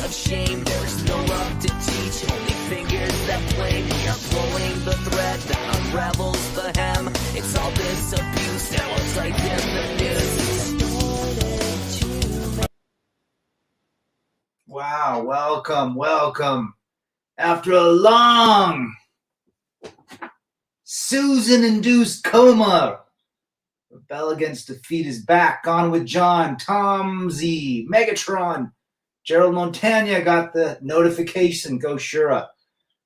of shame. There's no love to teach, only fingers that blame. We are pulling the thread that unravels the hem. It's all this abuse, now it's like in the news. Wow, welcome. After a long Susan-induced coma, Rebel Against Defeat is back. On with John, Tom Z, Megatron, Gerald Montagna got the notification. Go Shura.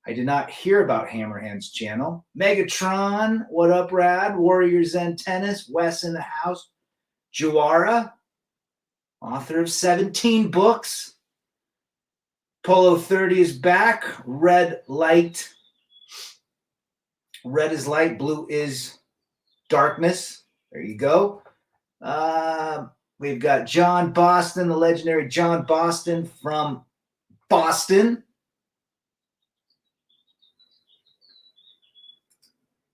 I did not hear about Hammerhand's channel. Megatron, what up, Rad? Warrior Zen Tennis, Wes in the house. Juara, author of 17 books. Polo 30 is back. Red light. Red is light. Blue is darkness. There you go. We've got John Boston, the legendary John Boston from Boston.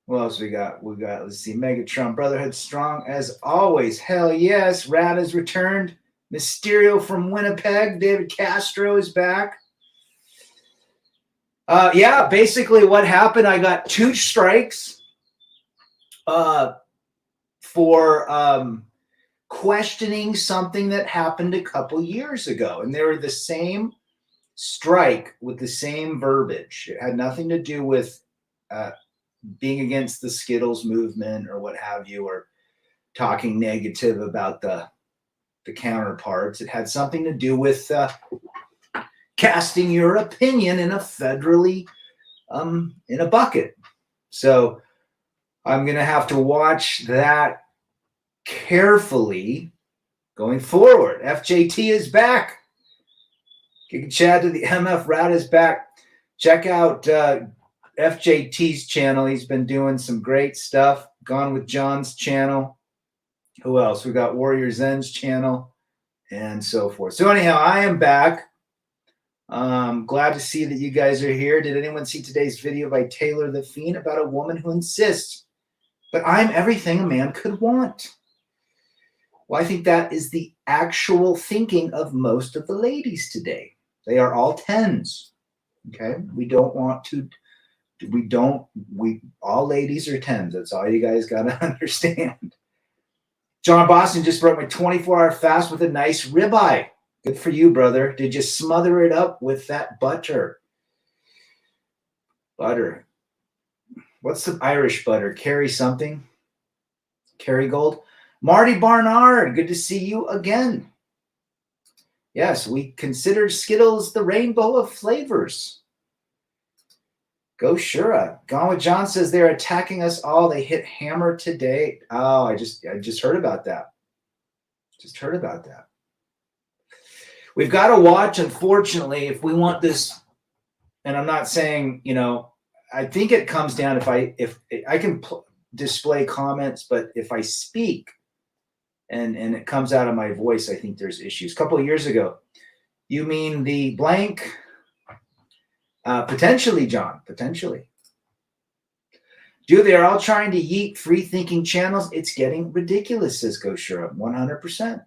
What else we got? Let's see, Megatron, Brotherhood strong as always. Hell yes. Rad has returned. Mysterio from Winnipeg. David Castro is back. Yeah, basically what happened, I got 2 strikes for questioning something that happened a couple years ago. And they were the same strike with the same verbiage. It had nothing to do with being against the Skittles movement or what have you, or talking negative about the counterparts. It had something to do with casting your opinion in a federally in a bucket. So I'm going to have to watch that carefully going forward. FJT is back. Kick Chad to the MF Rat is back. Check out FJT's channel. He's been doing some great stuff. Gone with John's channel. Who else? We got Warrior Zen's channel and so forth. So anyhow, I am back. Glad to see that you guys are here. Did anyone see today's video by Taylor the Fiend about a woman who insists, but I'm everything a man could want? Well, I think that is the actual thinking of most of the ladies today. They are all 10s. Okay. All ladies are 10s. That's all you guys got to understand. John Boston just broke my 24-hour fast with a nice ribeye. Good for you, brother. Did you smother it up with that butter? Butter. What's the Irish butter? Kerry something? Kerrygold? Marty Barnard, good to see you again. Yes, we consider Skittles the rainbow of flavors. Go Shura. Gone with John says they're attacking us all. They hit Hammer today. Oh, I just heard about that. Just heard about that. We've got to watch, unfortunately, if we want this, and I'm not saying, I think it comes down if I can display comments, but if I speak and it comes out of my voice, I think there's issues. A couple of years ago, you mean the blank? Potentially, John, potentially. Dude, they're all trying to yeet free-thinking channels. It's getting ridiculous, says Goshura, 100%.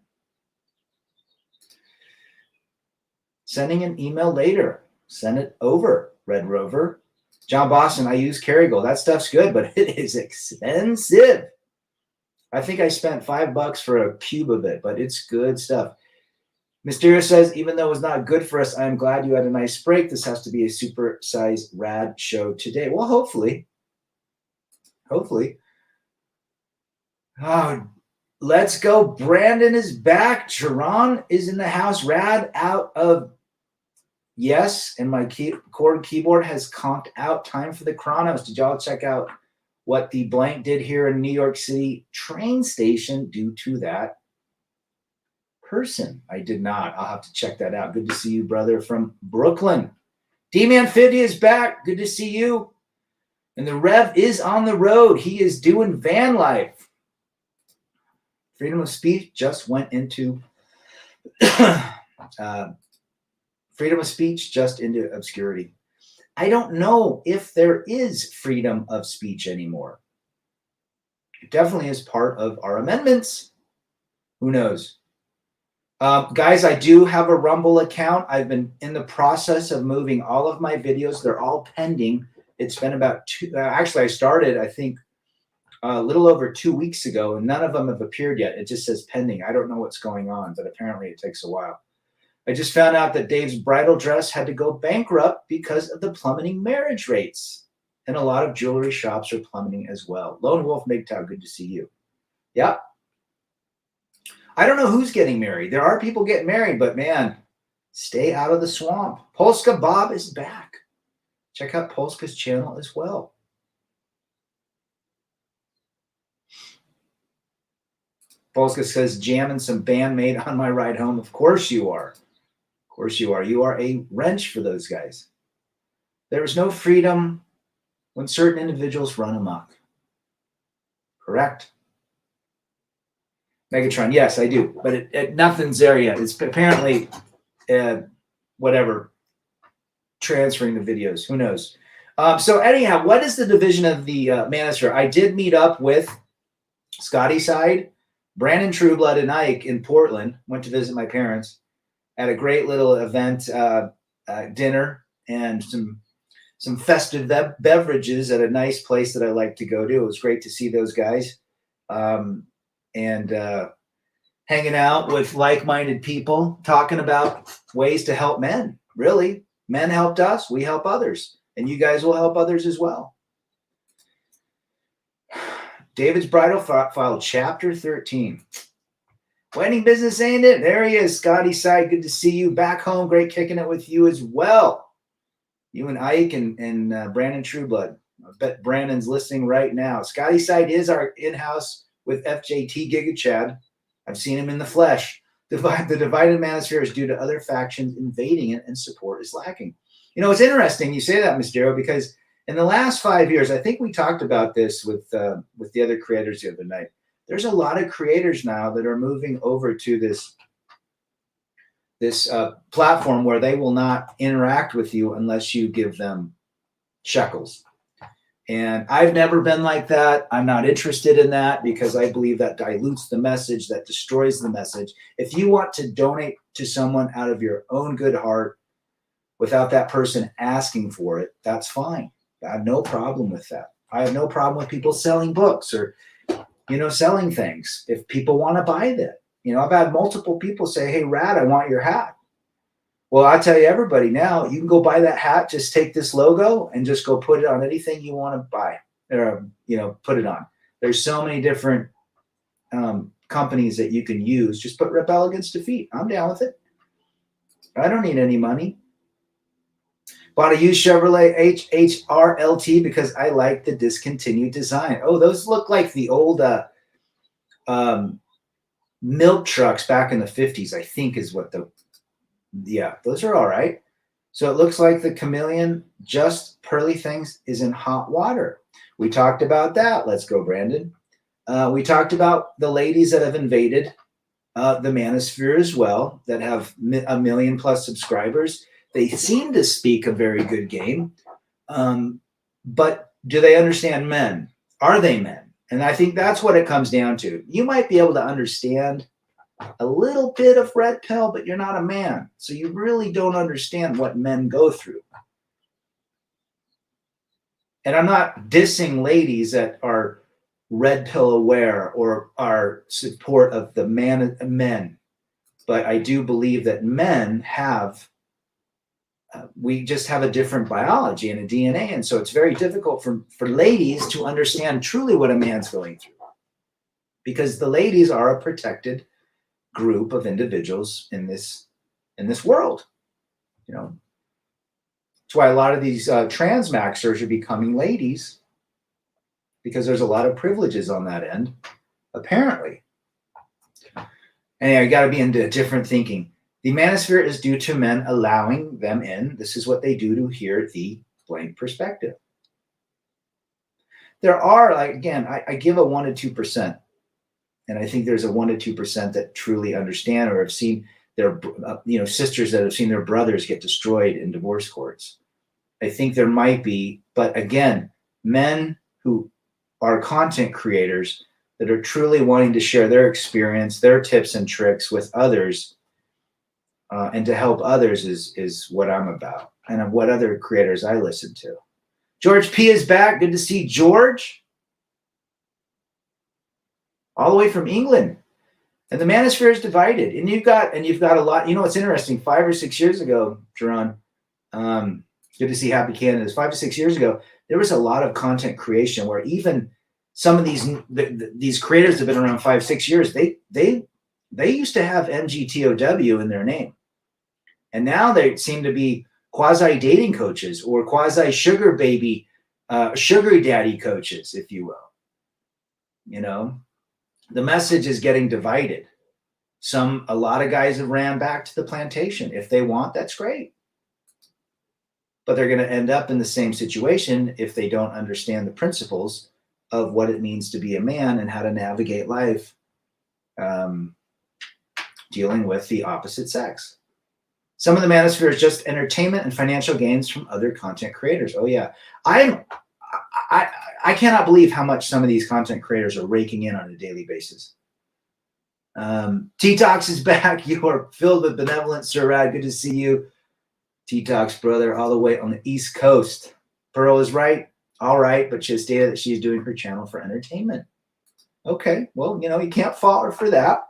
Sending an email later. Send it over, Red Rover. John Boston, I use Kerrygold. That stuff's good, but it is expensive. I think I spent $5 for a cube of it, but it's good stuff. Mysterio says, even though it was not good for us, I'm glad you had a nice break. This has to be a super size rad show today. Well, hopefully. Hopefully. Oh, let's go. Brandon is back. Jerron is in the house. Rad out of yes, and my keyboard has conked out. Time for the Chronos. Did y'all check out what the blank did here in New York City train station due to that person? I did not. I'll have to check that out. Good to see you, brother, from Brooklyn. D-Man 50 is back. Good to see you. And the Rev is on the road. He is doing van life. Freedom of speech just went into freedom of speech just into obscurity. I don't know if there is freedom of speech anymore. It definitely is part of our amendments. Who knows? Guys, I do have a Rumble account. I've been in the process of moving all of my videos. They're all pending. It's been about actually, I started, I think, a little over 2 weeks ago, and none of them have appeared yet. It just says pending. I don't know what's going on, but apparently it takes a while. I just found out that Dave's bridal dress had to go bankrupt because of the plummeting marriage rates. And a lot of jewelry shops are plummeting as well. Lone Wolf MGTOW, good to see you. Yep. I don't know who's getting married. There are people getting married, but man, stay out of the swamp. Polska Bob is back. Check out Polska's channel as well. Polska says, jamming some Bandmate on my ride home. Of course you are. Of course you are. You are a wrench for those guys. There is no freedom when certain individuals run amok. Correct. Megatron, yes, I do, but nothing's there yet. It's apparently, whatever, transferring the videos. Who knows? So anyhow, what is the division of the Manosphere? I did meet up with Scotty Side, Brandon Trueblood, and Ike in Portland. Went to visit my parents at a great little event, dinner, and some festive beverages at a nice place that I like to go to. It was great to see those guys. And hanging out with like-minded people, talking about ways to help men. Really, men helped us, we help others, and you guys will help others as well. David's Bridal File, Chapter 13. Wedding business, ain't it? There he is, Scotty Side. Good to see you back home. Great kicking it with you as well. You and Ike and Brandon Trueblood. I bet Brandon's listening right now. Scotty Side is our in-house with FJT Giga Chad. I've seen him in the flesh. The divided manosphere is due to other factions invading it, and support is lacking. You know, it's interesting you say that, Ms. Darrow, because in the last 5 years, I think we talked about this with the other creators the other night. There's a lot of creators now that are moving over to this platform where they will not interact with you unless you give them shekels. And I've never been like that. I'm not interested in that because I believe that dilutes the message, that destroys the message. If you want to donate to someone out of your own good heart without that person asking for it, that's fine. I have no problem with that. I have no problem with people selling books or, selling things if people want to buy that. I've had multiple people say, hey, Rad, I want your hat. Well, I tell you, everybody now, you can go buy that hat. Just take this logo and just go put it on anything you want to buy or, put it on. There's so many different companies that you can use. Just put Rebel Against Defeat. I'm down with it. I don't need any money. Bought a used Chevrolet HHRLT because I like the discontinued design. Oh, those look like the old milk trucks back in the 50s, I think is what those are all right. So it looks like the chameleon, just pearly things, is in hot water. We talked about that. Let's go, Brandon. We talked about the ladies that have invaded the Manosphere as well, that have 1 million+ subscribers. They seem to speak a very good game. But do they understand men? Are they men? And I think that's what it comes down to. You might be able to understand a little bit of red pill, but you're not a man. So you really don't understand what men go through. And I'm not dissing ladies that are red pill aware or are support of the men. But I do believe that men have, we just have a different biology and a DNA. And so it's very difficult for ladies to understand truly what a man's going through. Because the ladies are a protected group of individuals in this world. That's why a lot of these trans maxers are becoming ladies, because there's a lot of privileges on that end, apparently. And you got to be into different thinking. The Manosphere is due to men allowing them in. This is what they do to hear the blank perspective. There are, again, I give a 1% to 2%. And I think there's a 1% to 2% that truly understand or have seen their, sisters that have seen their brothers get destroyed in divorce courts. I think there might be, but again, men who are content creators that are truly wanting to share their experience, their tips and tricks with others, and to help others is what I'm about, and what other creators I listen to. George P is back. Good to see George, all the way from England. And the manosphere is divided, and you've got a lot. You know, it's interesting. 5 or 6 years ago, Jerron, good to see Happy Canada's. 5 to 6 years ago, there was a lot of content creation where even some of these creators have been around 5, 6 years. They used to have MGTOW in their name, and now they seem to be quasi dating coaches or quasi sugar baby, sugar daddy coaches, if you will. You know, the message is getting divided. A lot of guys have ran back to the plantation. If they want, that's great. But they're going to end up in the same situation if they don't understand the principles of what it means to be a man and how to navigate life dealing with the opposite sex. Some of the manosphere is just entertainment and financial gains from other content creators. Oh yeah. I cannot believe how much some of these content creators are raking in on a daily basis. T-Tox is back. You are filled with benevolence, Sir Rad. Good to see you. T-Tox, brother, all the way on the East Coast. Pearl is right. All right, but she stated that she's doing her channel for entertainment. Okay, well, you know, you can't fault her for that.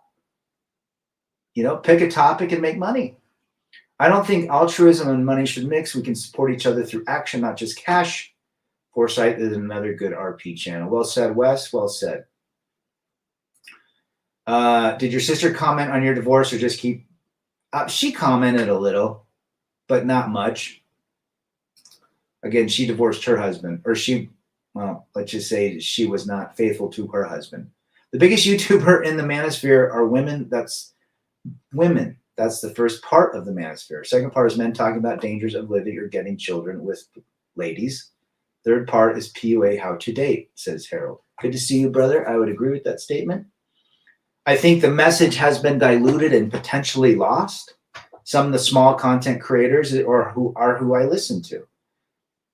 You know, pick a topic and make money. I don't think altruism and money should mix. We can support each other through action, not just cash. Foresight is another good RP channel. Well said, Wes. Well said. Did your sister comment on your divorce or just keep... she commented a little, but not much. Again, she divorced her husband, or well, let's just say she was not faithful to her husband. The biggest YouTuber in the manosphere are women. That's women. That's the first part of the manosphere. Second part is men talking about dangers of living or getting children with ladies. Third part is PUA, how to date, says Harold. Good to see you, brother. I would agree with that statement. I think the message has been diluted and potentially lost. Some of the small content creators who I listen to,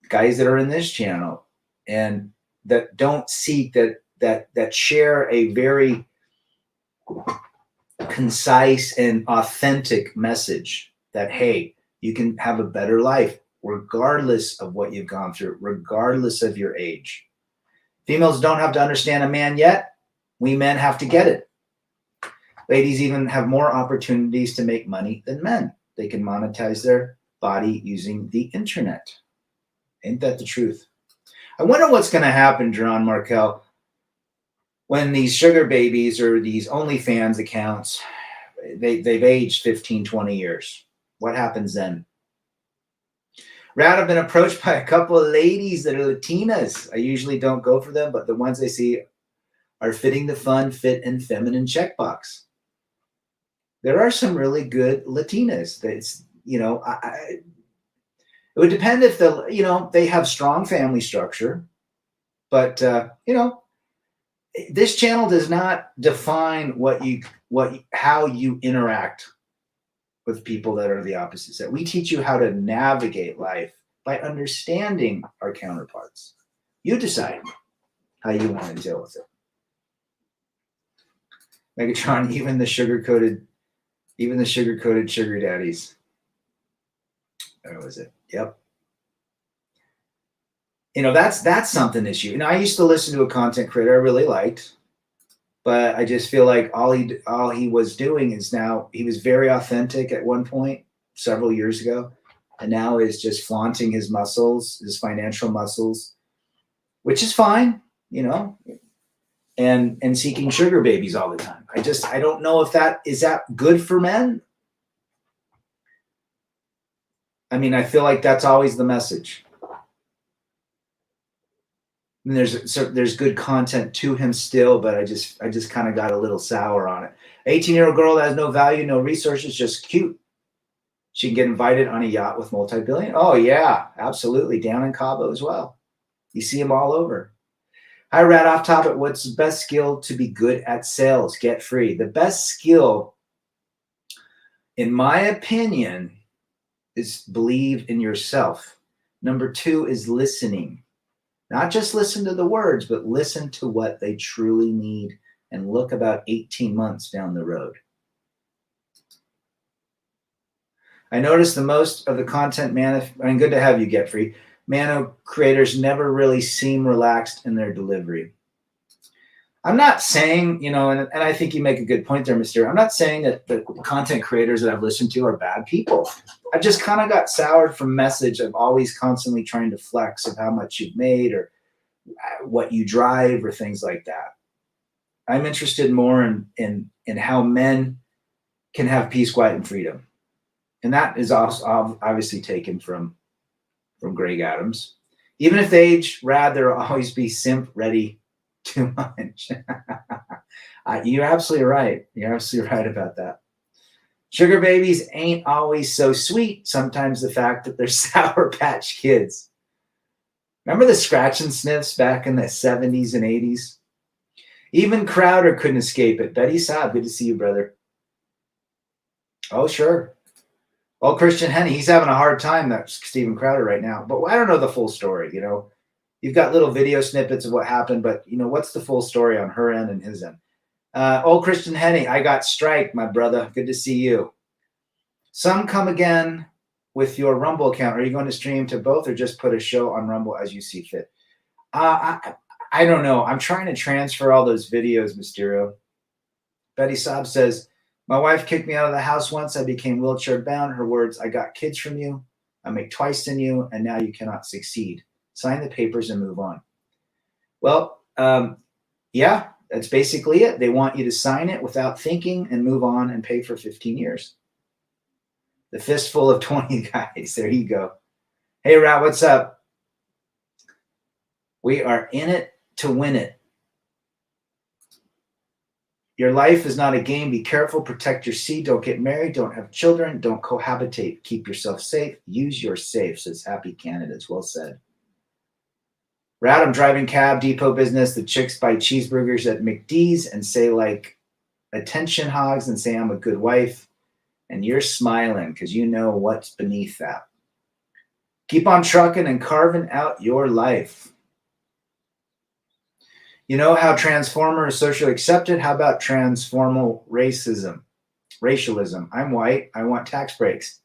guys that are in this channel and that don't seek that share a very concise and authentic message that, hey, you can have a better life regardless of what you've gone through, regardless of your age. Females don't have to understand a man yet. We men have to get it. Ladies even have more opportunities to make money than men. They can monetize their body using the internet. Ain't that the truth? I wonder what's going to happen, Jerron Markel, when these sugar babies or these OnlyFans accounts, they've aged 15, 20 years. What happens then? Rad, I've been approached by a couple of ladies that are Latinas. I usually don't go for them, but the ones I see are fitting the fun, fit, and feminine checkbox. There are some really good Latinas. That's, you know, it would depend if they have strong family structure, but you know, this channel does not define how you interact with people that are the opposite sex. We teach you how to navigate life by understanding our counterparts. You decide how you want to deal with it. Megatron, even the sugar-coated sugar daddies. Where was it? Yep. You know, that's something issue. And I used to listen to a content creator I really liked, but I just feel like all he was doing is now, he was very authentic at one point several years ago, and now is just flaunting his muscles, his financial muscles, which is fine, you know, and seeking sugar babies all the time. I don't know if is that good for men. I mean, I feel like that's always the message. And there's good content to him still, but I just kind of got a little sour on it. 18-year-old girl that has no value, no resources, just cute. She can get invited on a yacht with multi-billion. Oh yeah, absolutely. Down in Cabo as well. You see them all over. Hi, Rad, off topic. What's the best skill to be good at sales? Get free. The best skill, in my opinion, is believe in yourself. Number 2 is listening. Not just listen to the words, but listen to what they truly need and look about 18 months down the road. I noticed the most of the content and good to have you, Get Free. Mano creators never really seem relaxed in their delivery. I'm not saying, and I think you make a good point there, Mr. I'm not saying that the content creators that I've listened to are bad people. I've just kind of got soured from message of always constantly trying to flex of how much you've made or what you drive or things like that. I'm interested more in how men can have peace, quiet, and freedom. And that is also obviously taken from Greg Adams. Even if they age, rather always be simp ready too much. You're absolutely right. You're absolutely right about that. Sugar babies ain't always so sweet. Sometimes the fact that they're Sour Patch Kids. Remember the scratch and sniffs back in the 70s and 80s? Even Crowder couldn't escape it. Betty Saab, good to see you, brother. Oh, sure. Well, Christian Henney, he's having a hard time, that's Steven Crowder right now. But I don't know the full story, You've got little video snippets of what happened, but, what's the full story on her end and his end? Christian Henney, I got strike, my brother. Good to see you. Some come again with your Rumble account. Are you going to stream to both or just put a show on Rumble as you see fit? I don't know. I'm trying to transfer all those videos, Mysterio. Betty Saab says, my wife kicked me out of the house once. I became wheelchair bound. Her words, I got kids from you. I make twice than you, and now you cannot succeed. Sign the papers and move on. Well, yeah, that's basically it. They want you to sign it without thinking and move on and pay for 15 years. The fistful of 20 guys. There you go. Hey, Rat, what's up? We are in it to win it. Your life is not a game. Be careful. Protect your seed. Don't get married. Don't have children. Don't cohabitate. Keep yourself safe. Use your safe, says Happy Candidates. Well said. Rat, I'm driving cab, depot business. The chicks buy cheeseburgers at McD's and say, like, attention hogs and say I'm a good wife. And you're smiling because you know what's beneath that. Keep on trucking and carving out your life. You know how Transformer is socially accepted? How about transformal racialism? I'm white. I want tax breaks.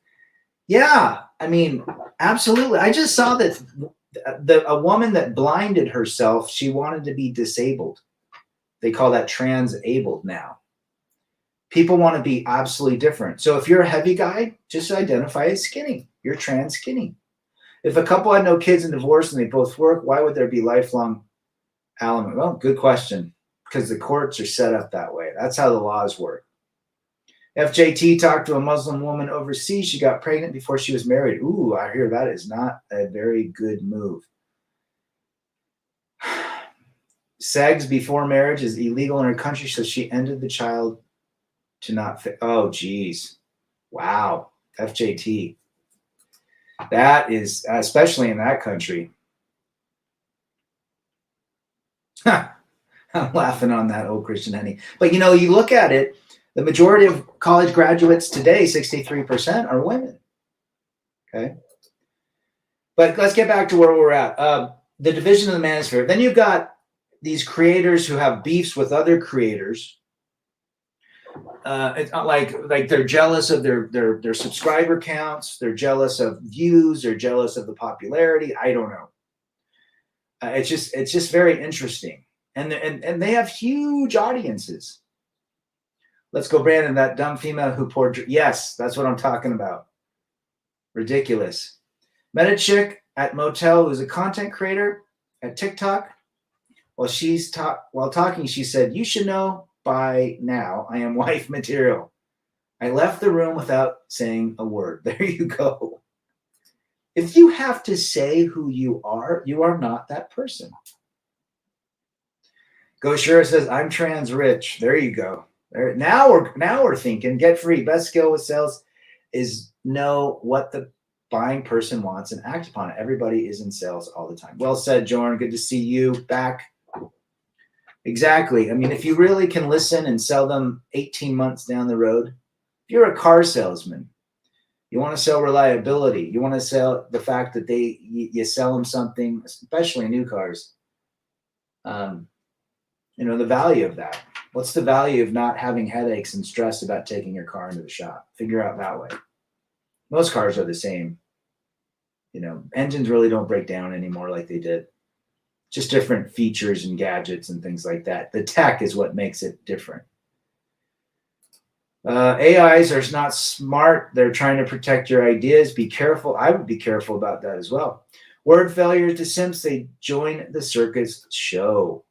Yeah, I mean, absolutely. I just saw that a woman that blinded herself, she wanted to be disabled. They call that transabled now. People want to be absolutely different. So if you're a heavy guy, just identify as skinny. You're trans skinny. If a couple had no kids and divorced and they both work, why would there be lifelong alimony? Well, good question. Because the courts are set up that way. That's how the laws work. FJT talked to a Muslim woman overseas. She got pregnant before she was married. Ooh, I hear that is not a very good move. Sex before marriage is illegal in her country, so she ended the child to not fit. Oh, geez. Wow. FJT. That is, especially in that country. I'm laughing on that, old Christian Henny. But, you look at it, the majority of college graduates today, 63%, are women. Okay. But let's get back to where we're at. The division of the manosphere. Then you've got these creators who have beefs with other creators. It's not like they're jealous of their subscriber counts. They're jealous of views. They're jealous of the popularity. I don't know. It's just very interesting. And they have huge audiences. Let's go, Brandon, that dumb female who poured. Yes, that's what I'm talking about. Ridiculous. Met a chick at motel who's a content creator at TikTok. While talking, she said, "You should know by now I am wife material." I left the room without saying a word. There you go. If you have to say who you are not that person. Go Shura says, "I'm trans rich." There you go. Now we're thinking. Get free. Best skill with sales is know what the buying person wants and act upon it. Everybody is in sales all the time. Well said, Jordan. Good to see you back. Exactly. I mean, if you really can listen and sell them 18 months down the road, if you're a car salesman, you want to sell reliability. You want to sell the fact that you sell them something, especially new cars. The value of that. What's the value of not having headaches and stress about taking your car into the shop? Figure out that way. Most cars are the same. Engines really don't break down anymore like they did. Just different features and gadgets and things like that. The tech is what makes it different. AIs are not smart. They're trying to protect your ideas. Be careful. I would be careful about that as well. Word failure to simps. They join the circus show.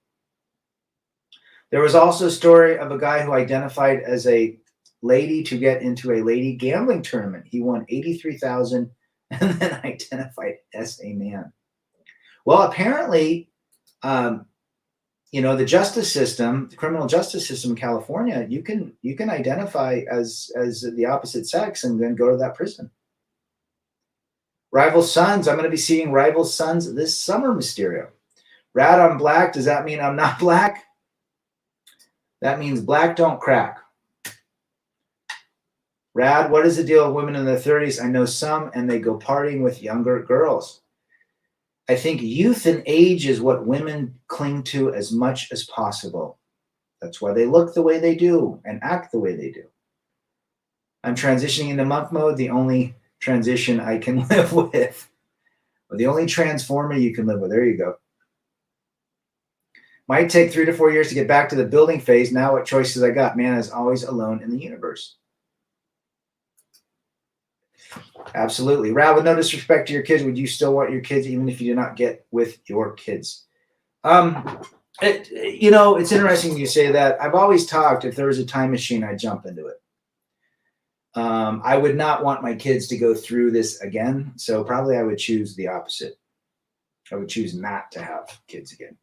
There was also a story of a guy who identified as a lady to get into a lady gambling tournament. He won $83,000 and then identified as a man. Well, apparently, the justice system, the criminal justice system in California, you can identify as the opposite sex and then go to that prison. Rival sons. I'm going to be seeing rival sons this summer, Mysterio. Rad, I'm black. Does that mean I'm not black? That means black don't crack. Rad, what is the deal with women in their 30s? I know some, and they go partying with younger girls. I think youth and age is what women cling to as much as possible. That's why they look the way they do and act the way they do. I'm transitioning into monk mode, the only transition I can live with. Or the only transformer you can live with. There you go. Might take 3 to 4 years to get back to the building phase. Now what choices I got? Man is always alone in the universe. Absolutely. Rad, with no disrespect to your kids, would you still want your kids even if you do not get with your kids? It's interesting you say that. I've always talked, if there was a time machine, I'd jump into it. I would not want my kids to go through this again. So probably I would choose the opposite. I would choose not to have kids again.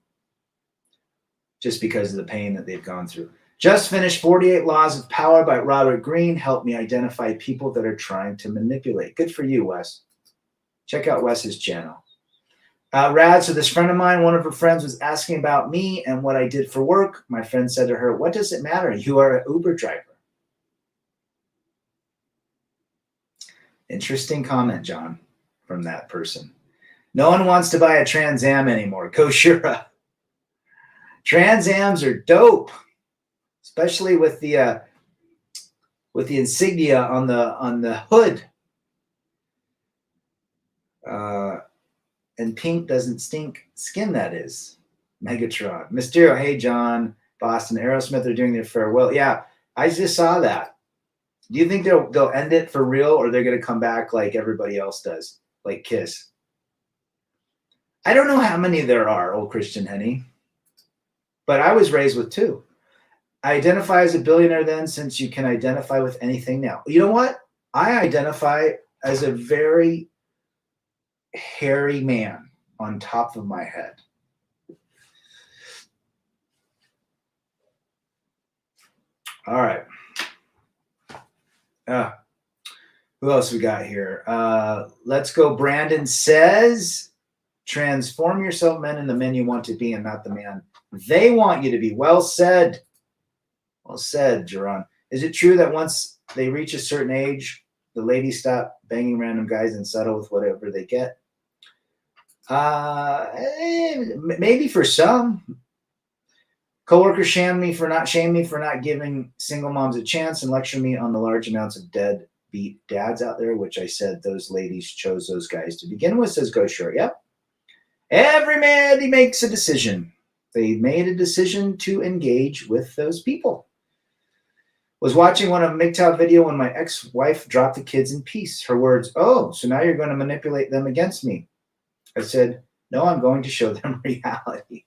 Just because of the pain that they've gone through. Just finished 48 Laws of Power by Robert Greene. Helped me identify people that are trying to manipulate. Good for you, Wes. Check out Wes's channel. Rad, so this friend of mine, one of her friends was asking about me and what I did for work. My friend said to her, what does it matter? You are an Uber driver. Interesting comment, John, from that person. No one wants to buy a Trans Am anymore. Koshura. Trans Ams are dope. Especially with the insignia on the hood, and pink doesn't stink skin. That is Megatron. Mysterio. Hey John, Boston. Aerosmith are doing their farewell. Yeah, I just saw that. Do you think they'll end it for real, or they're gonna come back like everybody else does, like Kiss? I don't know how many there are, old Christian Henny, but I was raised with 2. I identify as a billionaire then, since you can identify with anything now. You know what? I identify as a very hairy man on top of my head. All right. Who else we got here? Let's go. Brandon says, transform yourself, men, into the men you want to be and not the man they want you to be. Well said. Well said, Jerron. Is it true that once they reach a certain age, the ladies stop banging random guys and settle with whatever they get? Maybe for some. Coworkers shame me for not giving single moms a chance and lecture me on the large amounts of deadbeat dads out there, which I said those ladies chose those guys to begin with, says Go Short. Yep. Every man, he makes a decision. They made a decision to engage with those people. Was watching one of MGTOW video when my ex-wife dropped the kids in peace. Her words, oh, so now you're going to manipulate them against me. I said, no, I'm going to show them reality.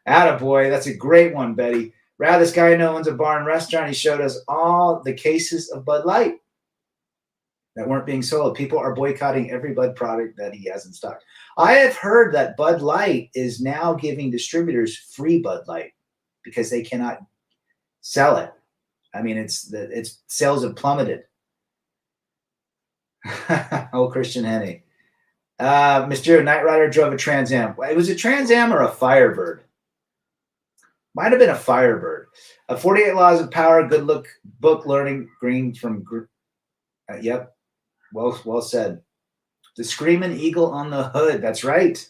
Attaboy, that's a great one, Betty. Rad, this guy I know owns a bar and restaurant. He showed us all the cases of Bud Light that weren't being sold. People are boycotting every Bud product that he has in stock. I have heard that Bud Light is now giving distributors free Bud Light because they cannot sell it. I mean, its sales have plummeted. Oh, Christian Henny. Mysterio, Knight Rider drove a Trans Am. It was a Trans Am or a Firebird? Might have been a Firebird. 48 Laws of Power, good look book learning green from yep. Well said. The Screaming Eagle on the hood. That's right.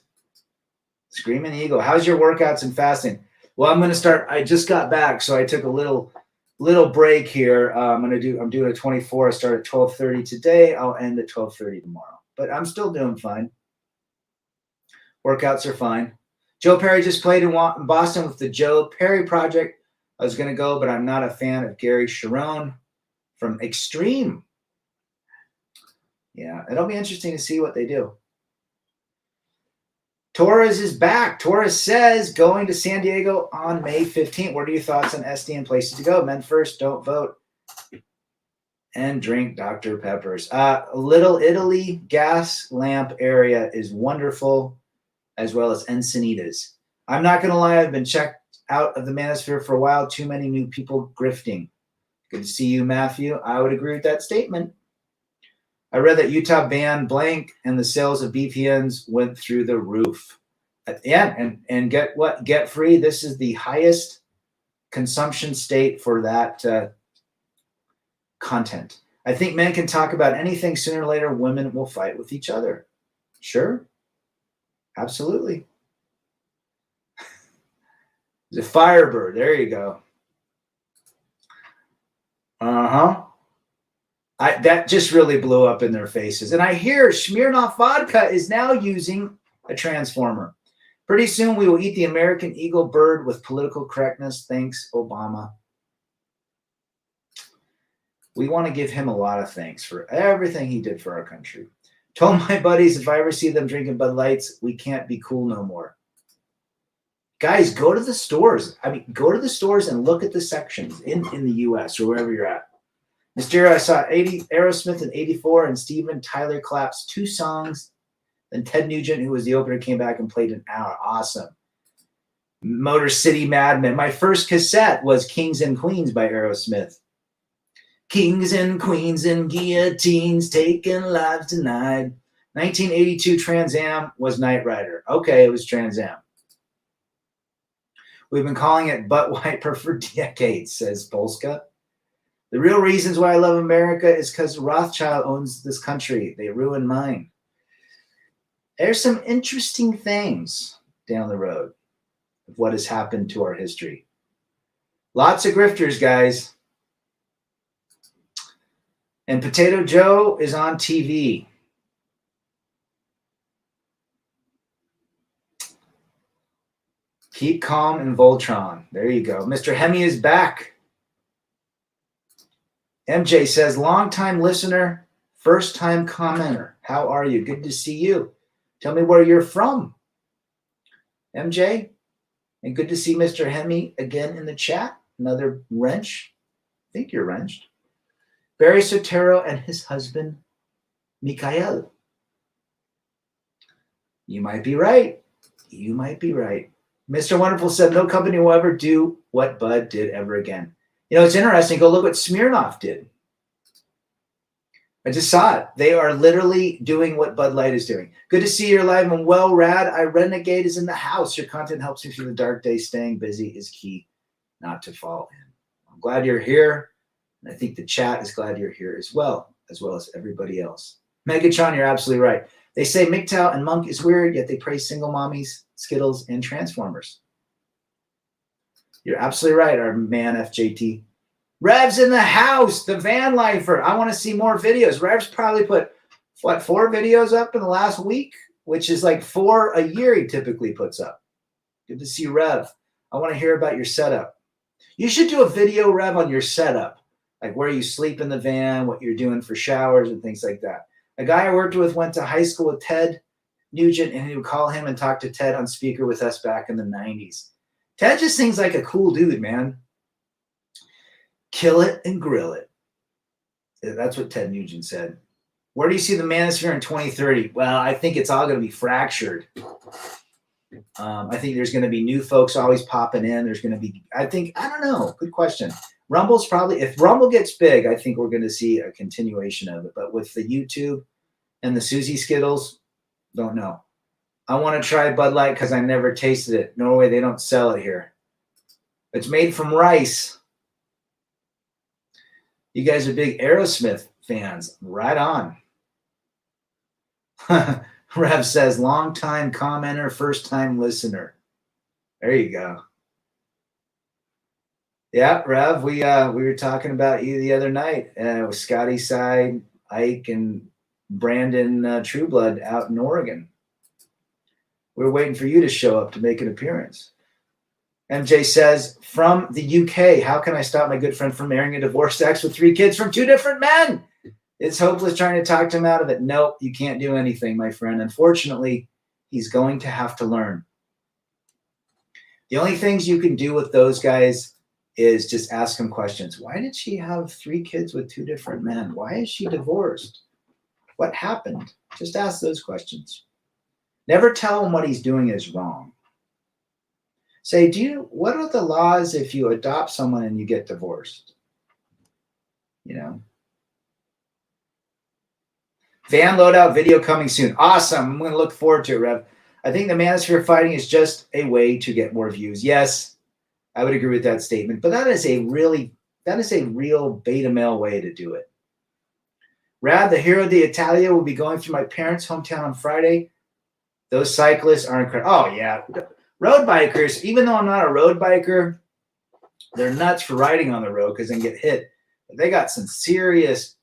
Screaming Eagle. How's your workouts and fasting? Well, I'm going to start. I just got back, so I took a little little break here. I'm doing a 24. I start at 12:30 today. I'll end at 12:30 tomorrow. But I'm still doing fine. Workouts are fine. Joe Perry just played in Boston with the Joe Perry Project. I was going to go, but I'm not a fan of Gary Sharon from Extreme. Yeah, it'll be interesting to see what they do. Torres is back. Torres says going to San Diego on May 15th. What are your thoughts on SD and places to go? Men first, don't vote. And drink Dr. Peppers. Little Italy gas lamp area is wonderful, as well as Encinitas. I'm not going to lie, I've been checked out of the Manosphere for a while. Too many new people grifting. Good to see you, Matthew. I would agree with that statement. I read that Utah banned blank and the sales of BPNs went through the roof. Yeah, and get what? Get free. This is the highest consumption state for that content. I think men can talk about anything. Sooner or later, women will fight with each other. Sure. Absolutely. The Firebird. There you go. That just really blew up in their faces. And I hear Smirnoff Vodka is now using a transformer. Pretty soon we will eat the American eagle bird with political correctness. Thanks, Obama. We want to give him a lot of thanks for everything he did for our country. Told my buddies if I ever see them drinking Bud Lights, we can't be cool no more. Guys, go to the stores. Go to the stores and look at the sections in the U.S. or wherever you're at. Mysterio, I saw Aerosmith in 84 and Steven Tyler Clap's 2 songs. Then Ted Nugent, who was the opener, came back and played an hour. Awesome. Motor City Madmen. My first cassette was Kings and Queens by Aerosmith. Kings and queens and guillotines taking lives tonight. 1982 Trans Am was Knight Rider. Okay, it was Trans Am. We've been calling it butt wiper for decades, says Polska. The real reasons why I love America is because Rothschild owns this country. They ruined mine. There's some interesting things down the road of what has happened to our history. Lots of grifters, guys. And Potato Joe is on TV. Keep calm in Voltron. There you go. Mr. Hemi is back. MJ says, long-time listener, first-time commenter. How are you? Good to see you. Tell me where you're from, MJ. And good to see Mr. Hemi again in the chat. Another wrench. I think you're wrenched. Barry Sotero and his husband, Mikhail. You might be right. You might be right. Mr. Wonderful said, no company will ever do what Bud did ever again. You know, it's interesting. Go look what Smirnoff did. I just saw it. They are literally doing what Bud Light is doing. Good to see you're live and well, Rad. I Renegade is in the house. Your content helps me through the dark days. Staying busy is key, not to fall in. I'm glad you're here. And I think the chat is glad you're here as well as everybody else. Megatron, you're absolutely right. They say MGTOW and Monk is weird, yet they praise single mommies, Skittles, and Transformers. You're absolutely right, our man FJT. Rev's in the house, the van lifer. I want to see more videos. Rev's probably put, 4 videos up in the last week, which is like 4 a year he typically puts up. Good to see Rev. I want to hear about your setup. You should do a video, Rev, on your setup, like where you sleep in the van, what you're doing for showers and things like that. A guy I worked with went to high school with Ted Nugent, and he would call him and talk to Ted on speaker with us back in the 90s. Ted just seems like a cool dude, man. Kill it and grill it. That's what Ted Nugent said. Where do you see the Manosphere in 2030? Well, I think it's all going to be fractured. I think there's going to be new folks always popping in. There's going to be, I don't know. Good question. Rumble's probably, if Rumble gets big, I think we're going to see a continuation of it. But with the YouTube and the Susie Skittles, don't know. I want to try Bud Light because I never tasted it. Norway, they don't sell it here. It's made from rice. You guys are big Aerosmith fans. Right on. Rev says, long-time commenter, first-time listener. There you go. Yeah, Rev, we were talking about you the other night with Scotty Side, Ike, and Brandon Trueblood out in Oregon. We were waiting for you to show up to make an appearance. MJ says, from the UK, how can I stop my good friend from marrying a divorced ex with 3 kids from 2 different men? It's hopeless trying to talk to him out of it. Nope, you can't do anything, my friend. Unfortunately, he's going to have to learn. The only things you can do with those guys is just ask them questions. Why did she have 3 kids with 2 different men? Why is she divorced? What happened? Just ask those questions. Never tell him what he's doing is wrong. Say, what are the laws if you adopt someone and you get divorced? You know? Van loadout video coming soon. Awesome. I'm going to look forward to it, Rev. I think the Manosphere fighting is just a way to get more views. Yes, I would agree with that statement. But that is a real beta male way to do it. Rad, the Hero d'Italia will be going through my parents' hometown on Friday. Those cyclists are incredible. Oh, yeah. Road bikers, even though I'm not a road biker, they're nuts for riding on the road because they can get hit. But they got some serious...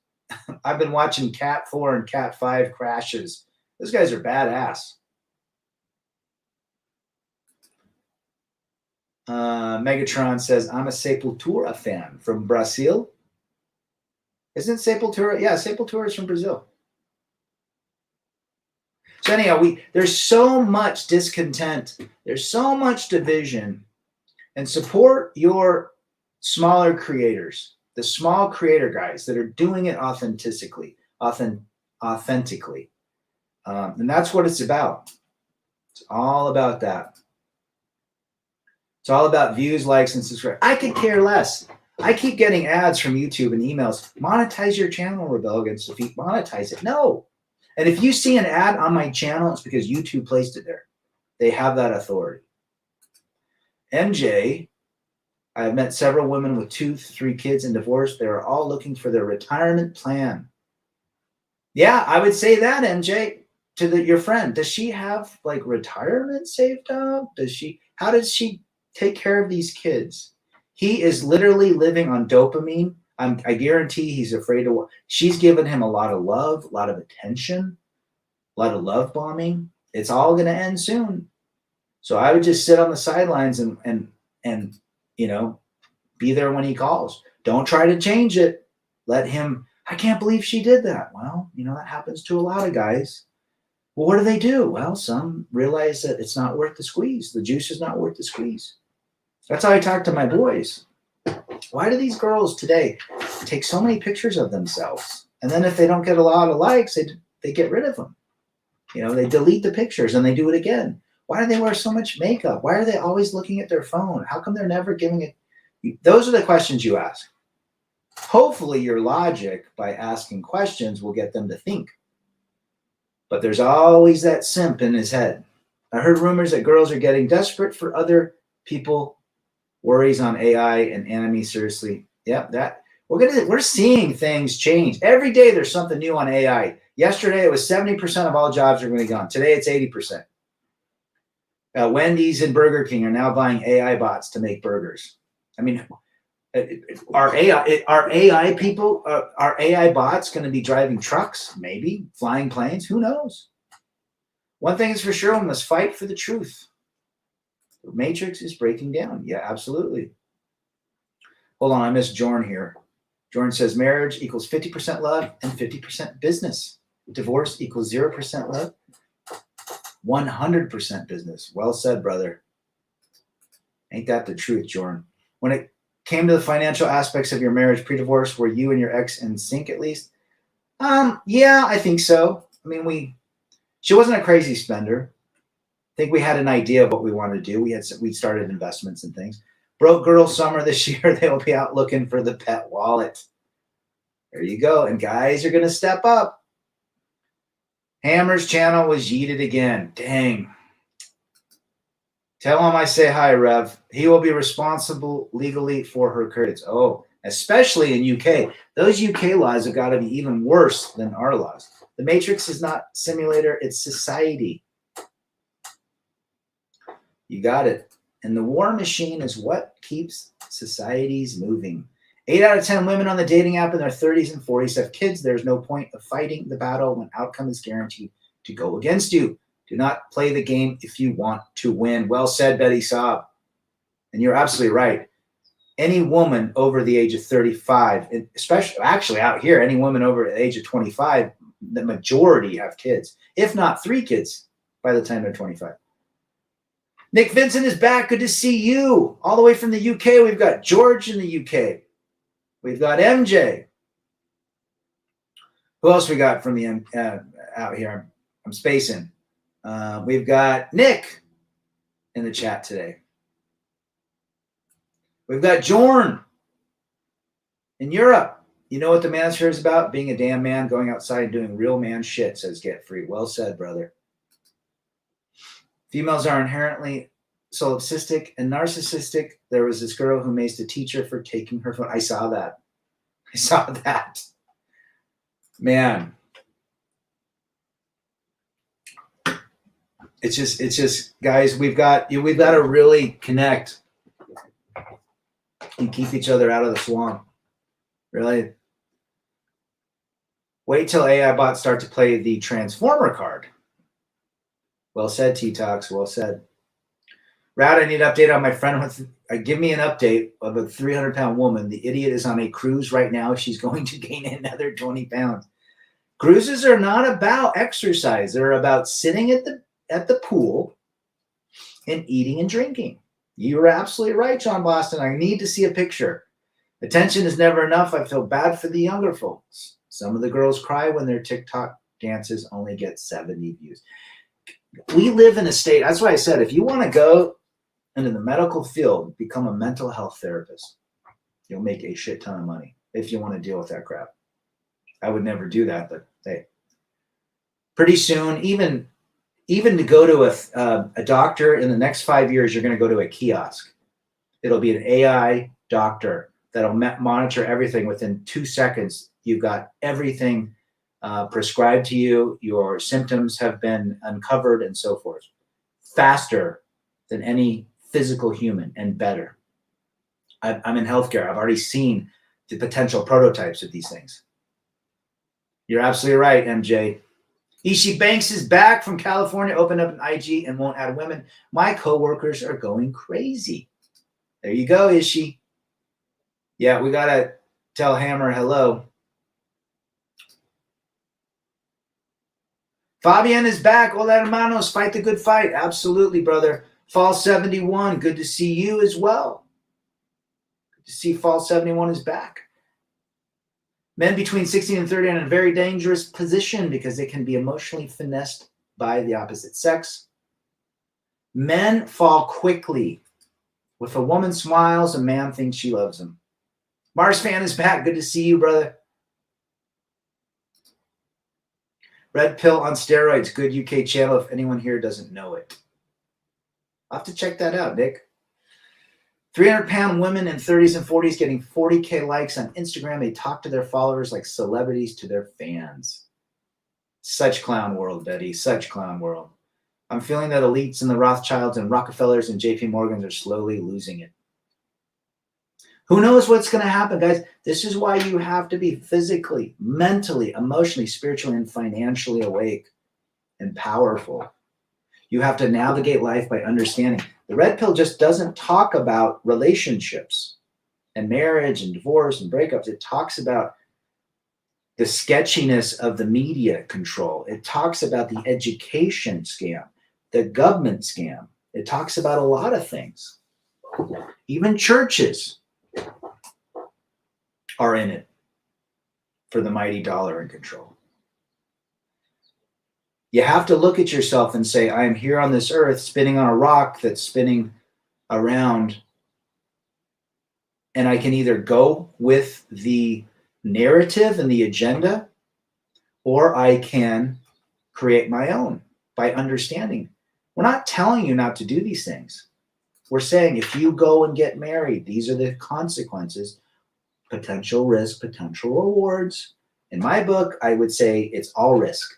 I've been watching Cat 4 and Cat 5 crashes. Those guys are badass. Megatron says, I'm a Sepultura fan from Brazil. Isn't Sepultura? Yeah, Sepultura is from Brazil. So anyhow, there's so much discontent. There's so much division. And support your smaller creators, the small creator guys that are doing it authentically. And that's what it's about. It's all about that. It's all about views, likes, and subscribe. I could care less. I keep getting ads from YouTube and emails. Monetize your channel, Rebel Against Defeat. Monetize it. No. And if you see an ad on my channel, it's because YouTube placed it there. They have that authority. MJ, I have met several women with 2, 3 kids and divorced. They are all looking for their retirement plan. Yeah, I would say that, MJ, to your friend. Does she have like retirement saved up? How does she take care of these kids? He is literally living on dopamine. I guarantee he's afraid of. She's given him a lot of love, a lot of attention, a lot of love bombing. It's all going to end soon. So I would just sit on the sidelines and be there when he calls. Don't try to change it. Let him. I can't believe she did that. Well, that happens to a lot of guys. Well, what do they do? Well, some realize that it's not worth the squeeze. The juice is not worth the squeeze. That's how I talk to my boys. Why do these girls today take so many pictures of themselves? And then if they don't get a lot of likes, they get rid of them. They delete the pictures and they do it again. Why do they wear so much makeup? Why are they always looking at their phone? How come they're never giving it? Those are the questions you ask. Hopefully your logic by asking questions will get them to think. But there's always that simp in his head. I heard rumors that girls are getting desperate for other people. Worries on AI and anime, seriously. Yep, we're seeing things change. Every day there's something new on AI. Yesterday it was 70% of all jobs are going to be gone. Today it's 80%. Wendy's and Burger King are now buying AI bots to make burgers. I mean, are AI bots going to be driving trucks? Maybe. Flying planes? Who knows? One thing is for sure, we must fight for the truth. The Matrix is breaking down. Yeah, absolutely. Hold on, I missed Jorn here. Jorn says marriage equals 50% love and 50% business. Divorce equals 0% love, 100% business. Well said, brother. Ain't that the truth, Jorn? When it came to the financial aspects of your marriage pre-divorce, were you and your ex in sync at least? Yeah, I think so. I mean, she wasn't a crazy spender. I think we had an idea of what we wanted to do. We started investments and things. Broke girl summer this year. They will be out looking for the pet wallet. There you go. And guys are going to step up. Hammer's channel was yeeted again. Dang. Tell him I say hi, Rev. He will be responsible legally for her kids. Oh, especially in UK. Those UK laws have got to be even worse than our laws. The Matrix is not simulator. It's society. You got it. And the war machine is what keeps societies moving. 8 out of 10 women on the dating app in their 30s and 40s have kids. There's no point of fighting the battle when outcome is guaranteed to go against you. Do not play the game if you want to win. Well said, Betty Saab. And you're absolutely right. Any woman over the age of 35, especially actually out here, any woman over the age of 25, the majority have kids, if not 3 kids by the time they're 25. Nick Vincent is back. Good to see you. All the way from the UK, we've got George in the UK. We've got MJ. Who else we got from the out here? I'm spacing. We've got Nick in the chat today. We've got Jorn in Europe. You know what the manosphere is about? Being a damn man, going outside and doing real man shit, says Get Free. Well said, brother. Females are inherently solipsistic and narcissistic. There was this girl who maced a teacher for taking her phone. I saw that. Man. It's just, guys, we've got to really connect and keep each other out of the swamp. Really. Wait till AI bots start to play the Transformer card. Well said, T-Tox. Well said. Rad, I need an update on my friend with. Give me an update of a 300-pound woman. The idiot is on a cruise right now. She's going to gain another 20 pounds. Cruises are not about exercise. They're about sitting at the pool and eating and drinking. You are absolutely right, John Boston. I need to see a picture. Attention is never enough. I feel bad for the younger folks. Some of the girls cry when their TikTok dances only get 70 views. We live in a state. That's why I said, if you want to go into the medical field, become a mental health therapist. You'll make a shit ton of money if you want to deal with that crap. I would never do that, but hey, pretty soon, even to go to a doctor in the next 5 years, you're going to go to a kiosk. It'll be an AI doctor that'll monitor everything within 2 seconds. You've got everything prescribed to you. Your symptoms have been uncovered and so forth. Faster than any physical human and better. I'm in healthcare. I've already seen the potential prototypes of these things. You're absolutely right, MJ. Ishi Banks is back from California, opened up an IG and won't add women. My coworkers are going crazy. There you go, Ishi. Yeah, we got to tell Hammer hello. Fabian is back. Hola, hermanos. Fight the good fight. Absolutely, brother. Fall 71. Good to see you as well. Good to see Fall 71 is back. Men between 16 and 30 are in a very dangerous position because they can be emotionally finessed by the opposite sex. Men fall quickly. If a woman smiles, a man thinks she loves him. Mars fan is back. Good to see you, brother. Red Pill on Steroids. Good UK channel if anyone here doesn't know it. I'll have to check that out, Nick. 300-pound women in 30s and 40s getting 40K likes on Instagram. They talk to their followers like celebrities to their fans. Such clown world, Betty. Such clown world. I'm feeling that elites and the Rothschilds and Rockefellers and JP Morgans are slowly losing it. Who knows what's going to happen, guys? This is why you have to be physically, mentally, emotionally, spiritually, and financially awake and powerful. You have to navigate life by understanding. The red pill just doesn't talk about relationships and marriage and divorce and breakups. It talks about the sketchiness of the media control. It talks about the education scam, the government scam. It talks about a lot of things. Even churches are in it for the mighty dollar in control. You have to look at yourself and say, I am here on this earth spinning on a rock that's spinning around, and I can either go with the narrative and the agenda, or I can create my own by understanding. We're not telling you not to do these things. We're saying if you go and get married, these are the consequences, potential risk, potential rewards. In my book, I would say it's all risk.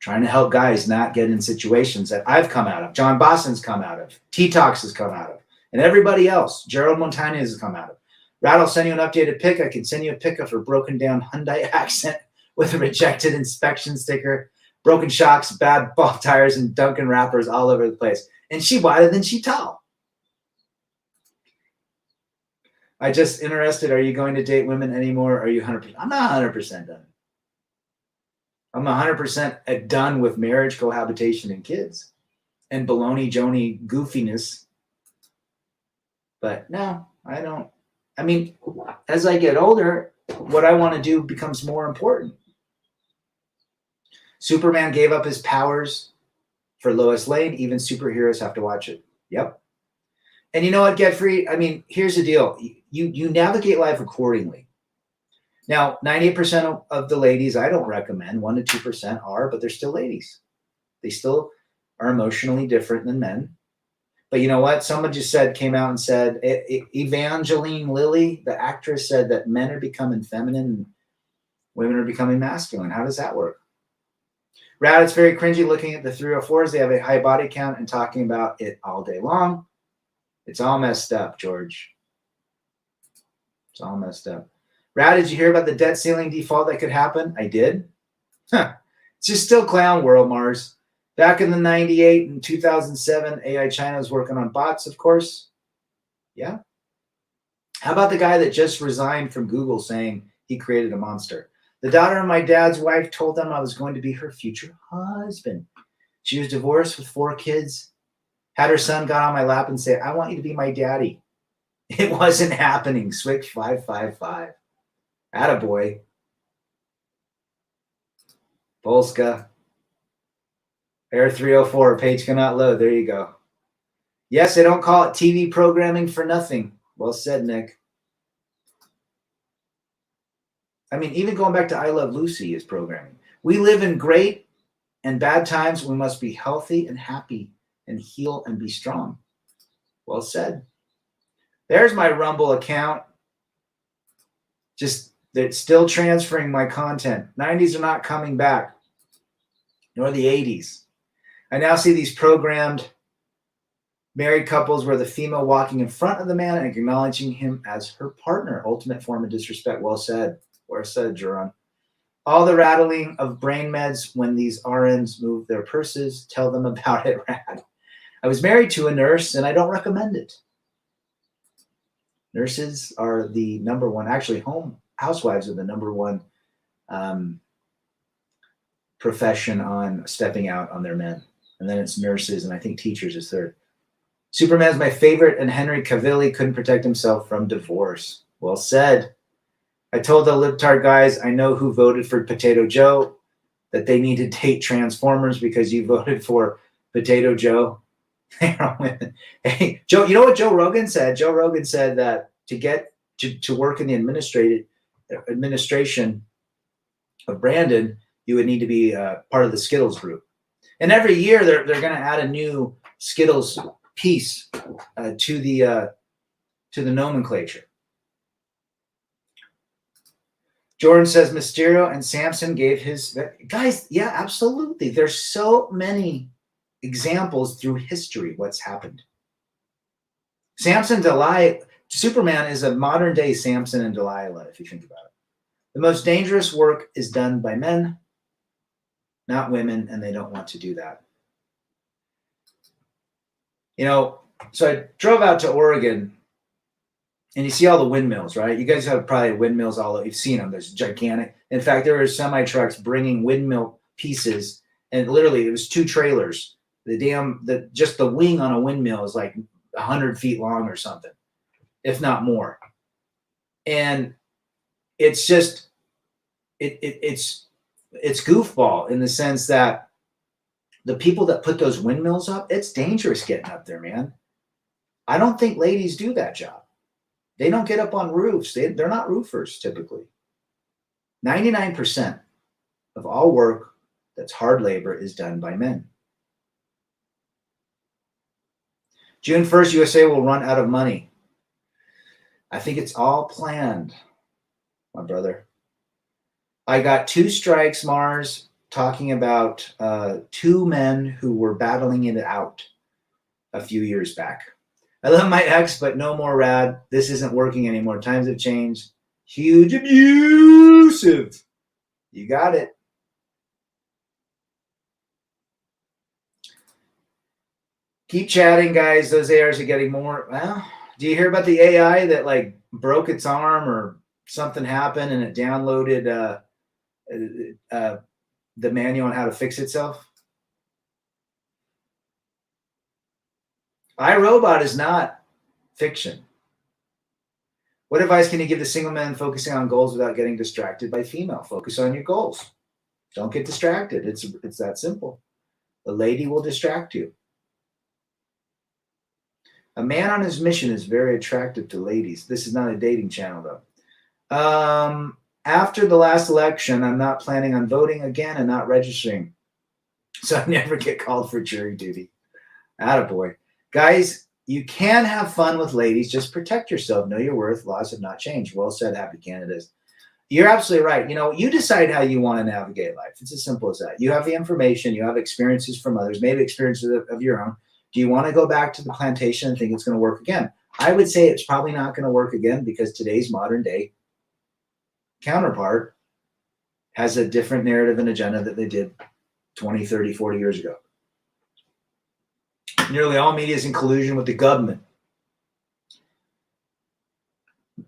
trying to help guys not get in situations that I've come out of, John Boston's come out of, T-Tox has come out of, and everybody else, Gerald Montañez has come out of. Rad, I'll send you an updated pic. I can send you a pic of her broken down Hyundai Accent with a rejected inspection sticker, broken shocks, bad ball tires, and Duncan wrappers all over the place. And she wider than she tall. I just interested, are you going to date women anymore? Or are you 100%? I'm not 100% done. I'm 100% done with marriage, cohabitation, and kids. And baloney, Joni goofiness. But no, I don't. I mean, as I get older, what I want to do becomes more important. Superman gave up his powers for Lois Lane. Even superheroes have to watch it. Yep. And you know what, Get Free? I mean, here's the deal. You navigate life accordingly. Now, 98% of the ladies I don't recommend, 1% to 2% are, but they're still ladies. They still are emotionally different than men. But you know what? Someone just came out and said, Evangeline Lilly, the actress, said that men are becoming feminine and women are becoming masculine. How does that work? Rad, it's very cringy looking at the 304s. They have a high body count and talking about it all day long. It's all messed up, George. It's all messed up. Rad, did you hear about the debt ceiling default that could happen? I did. Huh. It's just still clown world, Mars. Back in the 98 and 2007, AI China was working on bots, of course. Yeah. How about the guy that just resigned from Google saying he created a monster? The daughter of my dad's wife told them I was going to be her future husband. She was divorced with 4 kids. Had her son got on my lap and say, I want you to be my daddy. It wasn't happening. Swick 555. Attaboy. Polska. Air 304, page cannot load. There you go. Yes, they don't call it TV programming for nothing. Well said, Nick. I mean, even going back to I Love Lucy is programming. We live in great and bad times. We must be healthy and happy and heal and be strong. Well said. There's my Rumble account. Just, it's still transferring my content. 90s are not coming back, nor the 80s. I now see these programmed married couples where the female walking in front of the man and acknowledging him as her partner. Ultimate form of disrespect. Well said. Well said, Jerron. All the rattling of brain meds when these RNs move their purses. Tell them about it, Rad. I was married to a nurse, and I don't recommend it. Nurses are the number one. Actually, housewives are the number one profession on stepping out on their men. And then it's nurses, and I think teachers is third. Superman's my favorite, and Henry Cavill couldn't protect himself from divorce. Well said. I told the libtard guys I know who voted for Potato Joe that they need to date Transformers because you voted for Potato Joe. Hey, Joe, you know what Joe Rogan said? Joe Rogan said that to get to work in the administration of Brandon, you would need to be part of the Skittles group. And every year they're going to add a new Skittles piece to the nomenclature. Jordan says Mysterio and Samson gave his guys. Yeah, absolutely. There's so many examples through history what's happened. Samson, Delilah, Superman is a modern day Samson and Delilah, if you think about it. The most dangerous work is done by men, not women, and they don't want to do that. You know, so I drove out to Oregon, and you see all the windmills, right? You guys have probably windmills all over. You've seen them. There's gigantic. In fact, there were semi-trucks bringing windmill pieces, and literally it was 2 trailers. Just the wing on a windmill is like 100 feet long or something, if not more. And it's just, it's goofball in the sense that the people that put those windmills up, it's dangerous getting up there, man. I don't think ladies do that job. They don't get up on roofs. They're not roofers typically. 99% of all work that's hard labor is done by men. June 1st, USA will run out of money. I think it's all planned, my brother. I got 2 strikes, Mars, talking about two men who were battling it out a few years back. I love my ex, but no more rad. This isn't working anymore. Times have changed. Huge abusive. You got it. Keep chatting, guys. Those ARs are getting more. Well, do you hear about the AI that like broke its arm or something happened and it downloaded the manual on how to fix itself? iRobot is not fiction. What advice can you give the single man focusing on goals without getting distracted by female? Focus on your goals. Don't get distracted. It's that simple. The lady will distract you. A man on his mission is very attractive to ladies. This is not a dating channel, though. After the last election, I'm not planning on voting again and not registering, so I never get called for jury duty. Attaboy. Guys, you can have fun with ladies. Just protect yourself. Know your worth. Laws have not changed. Well said, happy candidates. You're absolutely right. You know, you decide how you want to navigate life. It's as simple as that. You have the information. You have experiences from others, maybe experiences of your own. Do you want to go back to the plantation and think it's going to work again? I would say it's probably not going to work again because today's modern day counterpart has a different narrative and agenda that they did 20, 30, 40 years ago. Nearly all media is in collusion with the government.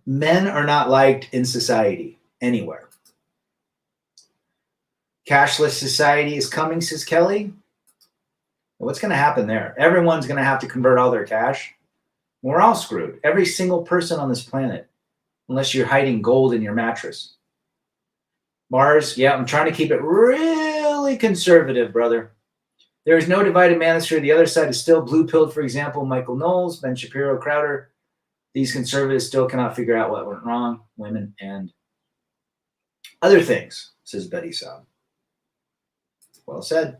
Men are not liked in society anywhere. Cashless society is coming, says Kelly. What's going to happen there? Everyone's going to have to convert all their cash. We're all screwed. Every single person on this planet, unless you're hiding gold in your mattress. Mars, yeah, I'm trying to keep it really conservative, brother. There is no divided manosphere. The other side is still blue-pilled, for example, Michael Knowles, Ben Shapiro, Crowder. These conservatives still cannot figure out what went wrong, women, and other things, says Betty Saab. Well said.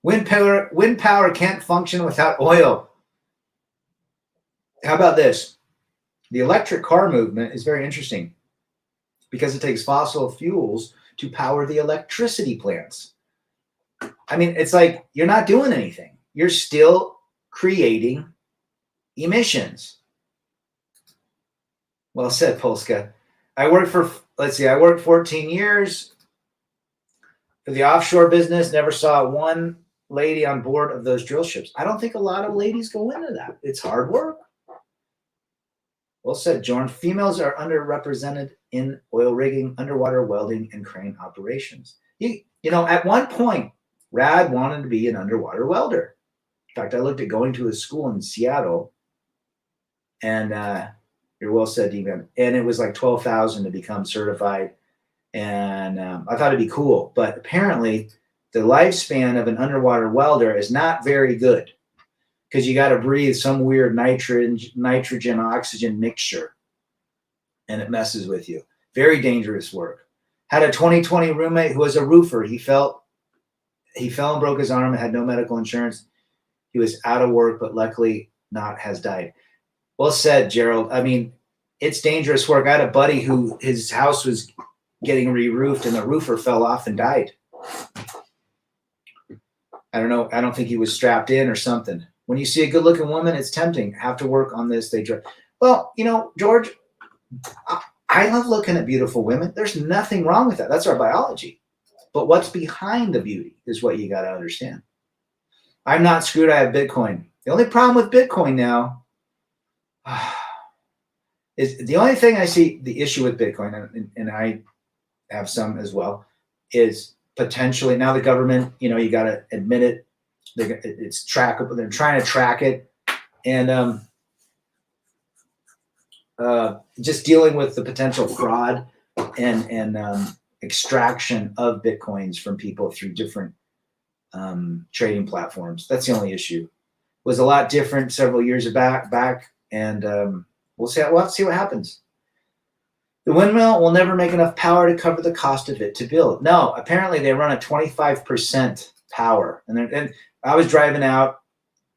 Wind power can't function without oil. How about this? The electric car movement is very interesting because it takes fossil fuels to power the electricity plants. I mean, it's like you're not doing anything. You're still creating emissions. Well said, Polska. I worked 14 years for the offshore business. Never saw one lady on board of those drill ships. I don't think a lot of ladies go into that. It's hard work. Well said, Jorn. Females are underrepresented in oil rigging, underwater welding, and crane operations. You know, at one point, Rad wanted to be an underwater welder. In fact, I looked at going to a school in Seattle, and you're well said, Devan. And it was like $12,000 to become certified. And I thought it'd be cool, but apparently the lifespan of an underwater welder is not very good because you got to breathe some weird nitrogen oxygen mixture, and it messes with you. Very dangerous work. Had a 2020 roommate who was a roofer. He fell and broke his arm and had no medical insurance. He was out of work, but luckily not, has died. Well said, Gerald. I mean, it's dangerous work. I had a buddy who his house was getting re-roofed and the roofer fell off and died. I don't know. I don't think he was strapped in or something. When you see a good-looking woman, it's tempting. Have to work on this. Well, you know, George, I love looking at beautiful women. There's nothing wrong with that. That's our biology. But what's behind the beauty is what you got to understand. I'm not screwed. I have Bitcoin. The only problem with Bitcoin now is the only thing I see the issue with Bitcoin, and I have some as well, is potentially now the government, you know, you got to admit it. It's trackable. They're trying to track it. And just dealing with the potential fraud and extraction of Bitcoins from people through different trading platforms. That's the only issue. It was a lot different several years back, and we'll have to see what happens. The windmill will never make enough power to cover the cost of it to build. No, apparently they run at 25% power. And I was driving out,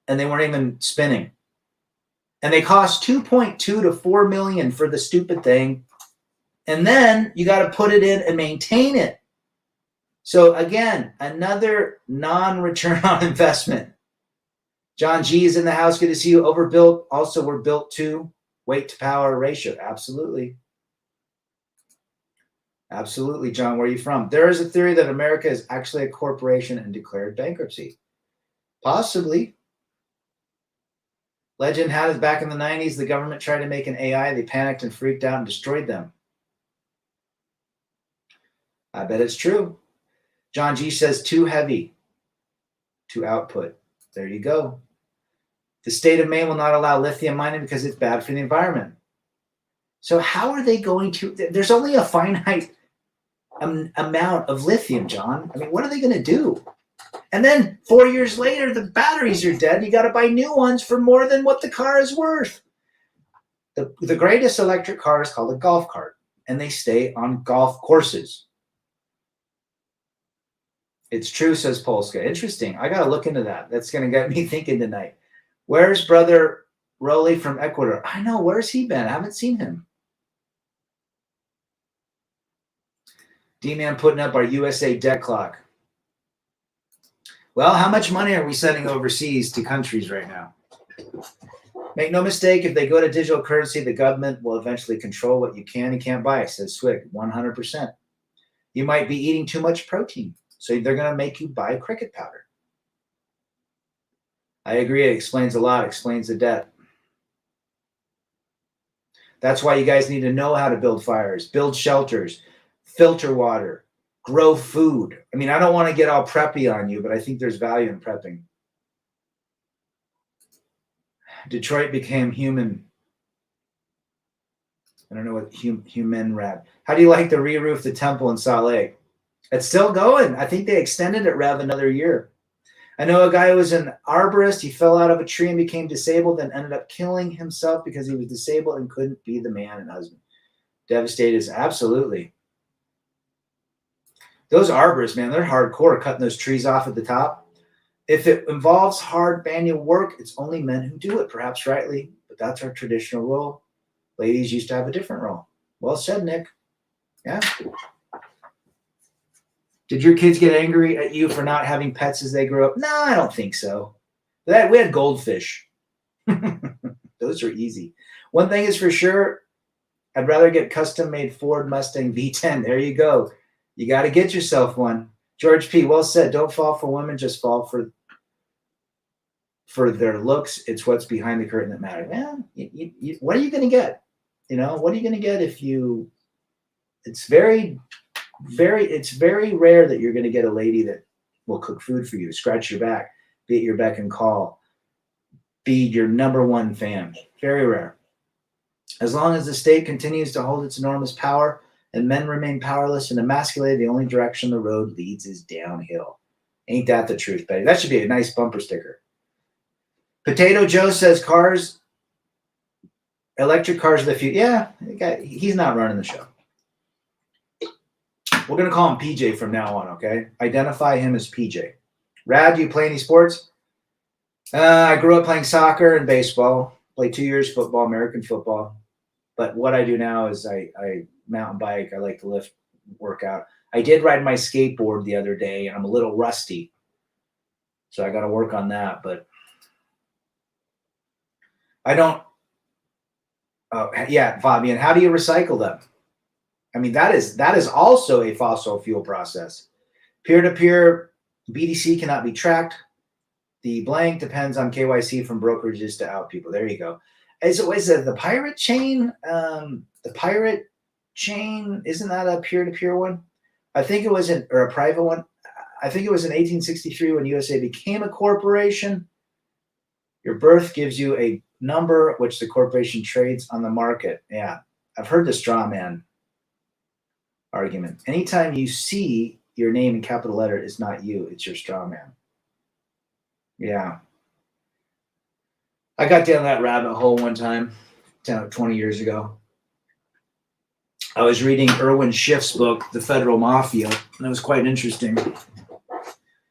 and they weren't even spinning. And they cost $2.2 to $4 million for the stupid thing. And then you got to put it in and maintain it. So again, another non-return on investment. John G is in the house. Good to see you. Overbuilt. Also, we're built to weight to power ratio. Absolutely. Absolutely, John. Where are you from? There is a theory that America is actually a corporation and declared bankruptcy. Possibly. Legend had it back in the 90s. The government tried to make an AI. They panicked and freaked out and destroyed them. I bet it's true. John G says too heavy to output. There you go. The state of Maine will not allow lithium mining because it's bad for the environment. So how are they going to? There's only a finite amount of lithium, John. I mean, what are they going to do? And then 4 years later, the batteries are dead. You got to buy new ones for more than what the car is worth. The greatest electric car is called a golf cart, and they stay on golf courses. It's true, says Polska. Interesting. I got to look into that. That's going to get me thinking tonight. Where's Brother Rolly from Ecuador? I know. Where's he been? I haven't seen him. D-Man putting up our USA debt clock. Well, how much money are we sending overseas to countries right now? Make no mistake, if they go to digital currency, the government will eventually control what you can and can't buy, says Swig, 100%. You might be eating too much protein, so they're going to make you buy cricket powder. I agree. It explains a lot. It explains the debt. That's why you guys need to know how to build fires, build shelters, filter water, grow food. I mean, I don't want to get all preppy on you, but I think there's value in prepping. Detroit became human. I don't know what human rap. How do you like the re-roof the temple in Salt Lake? It's still going. I think they extended it, Rev, another year. I know a guy who was an arborist. He fell out of a tree and became disabled and ended up killing himself because he was disabled and couldn't be the man and husband. Devastated. Absolutely. Those arborists, man, they're hardcore cutting those trees off at the top. If it involves hard manual work, it's only men who do it, perhaps rightly, but that's our traditional role. Ladies used to have a different role. Well said, Nick. Yeah. Did your kids get angry at you for not having pets as they grew up? No, I don't think so. We had goldfish. Those are easy. One thing is for sure, I'd rather get custom-made Ford Mustang V10. There you go. You got to get yourself one. George P., well said. Don't fall for women, just fall for their looks. It's what's behind the curtain that matters. Man, what are you going to get? You know, what are you going to get if you – it's very rare that you're going to get a lady that will cook food for you, scratch your back, be at your beck and call, be your number one fan. Very rare. As long as the state continues to hold its enormous power and men remain powerless and emasculated, the only direction the road leads is downhill. Ain't that the truth, Betty? That should be a nice bumper sticker. Potato Joe says electric cars of the future. Yeah, he's not running the show. We're going to call him PJ from now on, okay? Identify him as PJ. Rad, do you play any sports? I grew up playing soccer and baseball. Played 2 years football, American football. But what I do now is I mountain bike. I like to lift, work out. I did ride my skateboard the other day, and I'm a little rusty. So I got to work on that. But I don't. Oh, yeah, Fabian, how do you recycle them? I mean, that is also a fossil fuel process. Peer-to-peer BTC cannot be tracked. The blank depends on KYC from brokerages to out people. There you go. Is it the pirate chain? The pirate chain, isn't that a peer-to-peer one? I think it was a private one. I think it was in 1863 when USA became a corporation. Your birth gives you a number which the corporation trades on the market. Yeah, I've heard the straw man argument. Anytime you see your name in capital letter, it's not you, it's your straw man. Yeah. I got down that rabbit hole one time, 20 years ago. I was reading Irwin Schiff's book, The Federal Mafia, and it was quite interesting.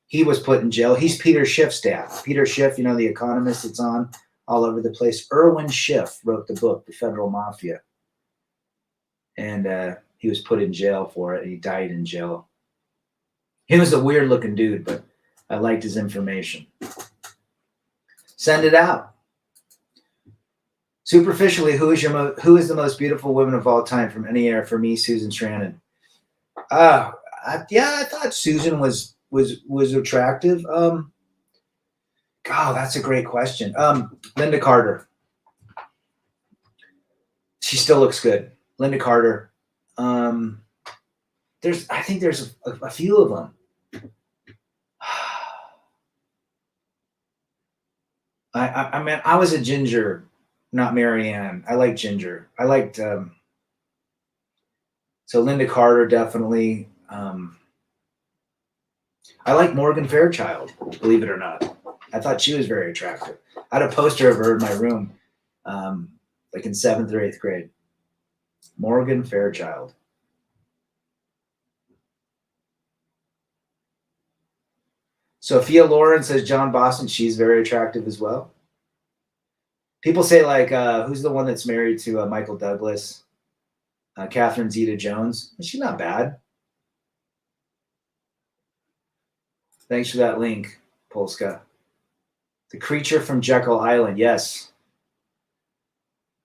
He was put in jail. He's Peter Schiff's dad. Peter Schiff, you know, the economist that's on all over the place. Irwin Schiff wrote the book, The Federal Mafia. And he was put in jail for it, and he died in jail. He was a weird looking dude, but I liked his information. Send it out. Superficially, who is the most beautiful woman of all time from any era? For me, Susan Sarandon. I thought Susan was attractive. God, that's a great question. Linda Carter. She still looks good. Linda Carter. I think there's a few of them. I mean, I was a Ginger, not Marianne. I like Ginger. I liked so Linda Carter definitely. I like Morgan Fairchild, believe it or not. I thought she was very attractive. I had a poster of her in my room, like in 7th or 8th grade. Morgan Fairchild. Sophia Loren says John Boston. She's very attractive as well. People say, like, who's the one that's married to Michael Douglas? Catherine Zeta-Jones. She's not bad. Thanks for that link, Polska. The Creature from Jekyll Island. Yes.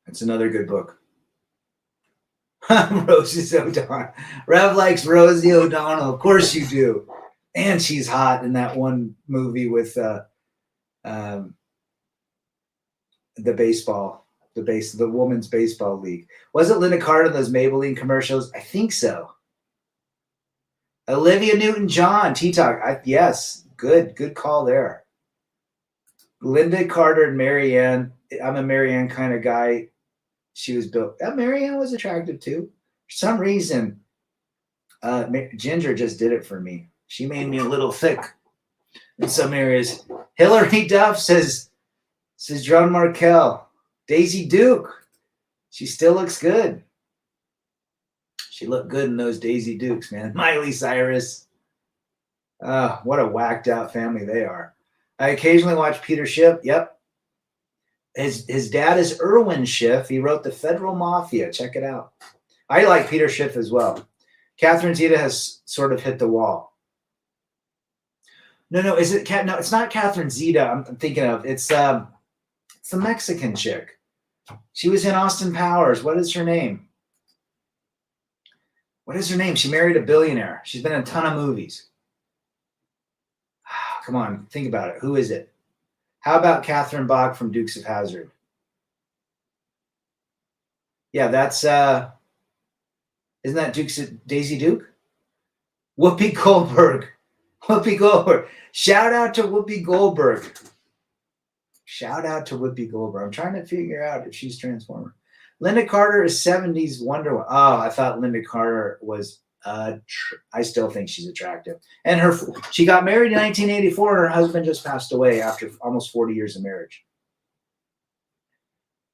That's another good book. Rosie O'Donnell. Rev likes Rosie O'Donnell. Of course you do. And she's hot in that one movie with the women's baseball league. Was it Linda Carter in those Maybelline commercials? I think so. Olivia Newton-John, T-Talk. Yes, good call there. Linda Carter and Marianne. I'm a Marianne kind of guy. She was built. Marianne was attractive too. For some reason, Ginger just did it for me. She made me a little thick in some areas. Hillary Duff says John Markel. Daisy Duke. She still looks good. She looked good in those Daisy Dukes, man. Miley Cyrus. What a whacked out family they are. I occasionally watch Peter Schiff. Yep. His dad is Irwin Schiff. He wrote The Federal Mafia. Check it out. I like Peter Schiff as well. Catherine Zeta has sort of hit the wall. No, is it no, it's not Catherine Zeta I'm thinking of. It's the Mexican chick. She was in Austin Powers. What is her name? She married a billionaire. She's been in a ton of movies. Come on, think about it. Who is it? How about Catherine Bach from Dukes of Hazzard? Yeah, that's isn't that Daisy Duke? Whoopi Goldberg. Shout out to Whoopi Goldberg. I'm trying to figure out if she's Transformer. Linda Carter is 70s Wonder Woman. Oh, I thought Linda Carter was I still think she's attractive. And she got married in 1984 and her husband just passed away after almost 40 years of marriage.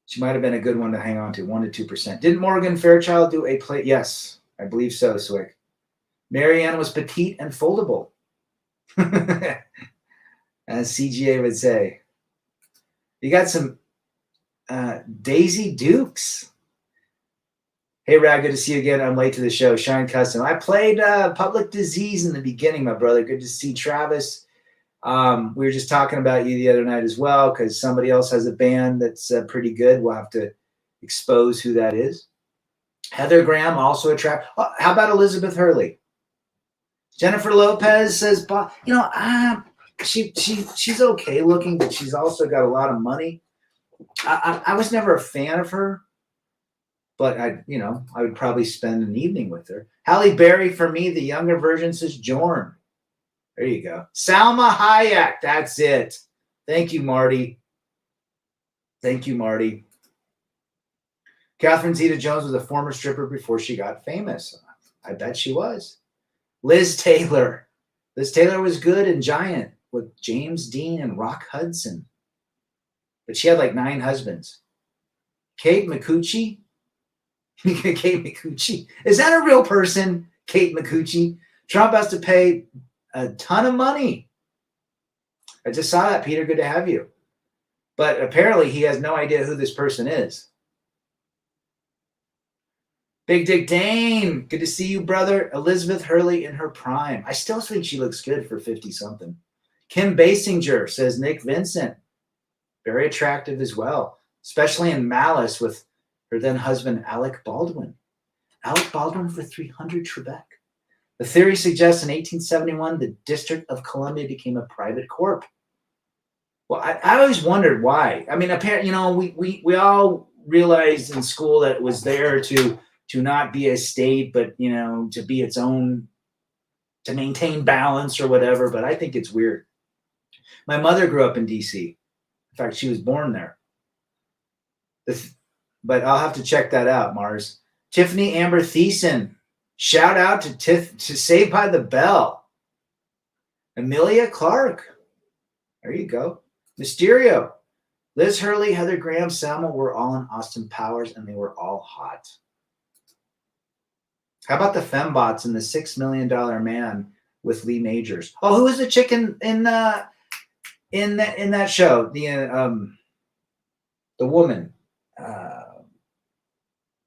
She might have been a good one to hang on to, 1% to 2%. Didn't Morgan Fairchild do a play? Yes, I believe so, Swick. Marianne was petite and foldable. As CGA would say. You got some Daisy Dukes. Hey, Rag, good to see you again. I'm late to the show. Shine Custom. I played Public Disease in the beginning, my brother. Good to see Travis. We were just talking about you the other night as well because somebody else has a band that's pretty good. We'll have to expose who that is. Heather Graham, also attractive. Oh, how about Elizabeth Hurley? Jennifer Lopez says, she's okay looking, but she's also got a lot of money. I was never a fan of her, but I would probably spend an evening with her. Halle Berry, for me, the younger version, says Jorn. There you go. Salma Hayek, that's it. Thank you, Marty. Catherine Zeta-Jones was a former stripper before she got famous. I bet she was. Liz Taylor. Liz Taylor was good in Giant with James Dean and Rock Hudson. But she had like 9 husbands. Kate Micucci. Kate Micucci. Is that a real person? Kate Micucci. Trump has to pay a ton of money. I just saw that, Peter. Good to have you. But apparently he has no idea who this person is. Big Dick Dane, good to see you, brother. Elizabeth Hurley in her prime. I still think she looks good for 50-something. Kim Basinger says Nick Vincent. Very attractive as well, especially in Malice with her then husband, Alec Baldwin. Alec Baldwin for 300 Trebek. The theory suggests in 1871, the District of Columbia became a private corp. Well, I always wondered why. I mean, apparently, we all realized in school that it was there to not be a state, but, to be its own, to maintain balance or whatever. But I think it's weird. My mother grew up in D.C. In fact, she was born there. But I'll have to check that out, Mars. Tiffany Amber Thiessen. Shout out to Saved by the Bell. Amelia Clark. There you go. Mysterio. Liz Hurley, Heather Graham, Salma were all in Austin Powers, and they were all hot. How about the fembots and the $6 Million Man with Lee Majors? Oh, who was the chicken in that show? The woman.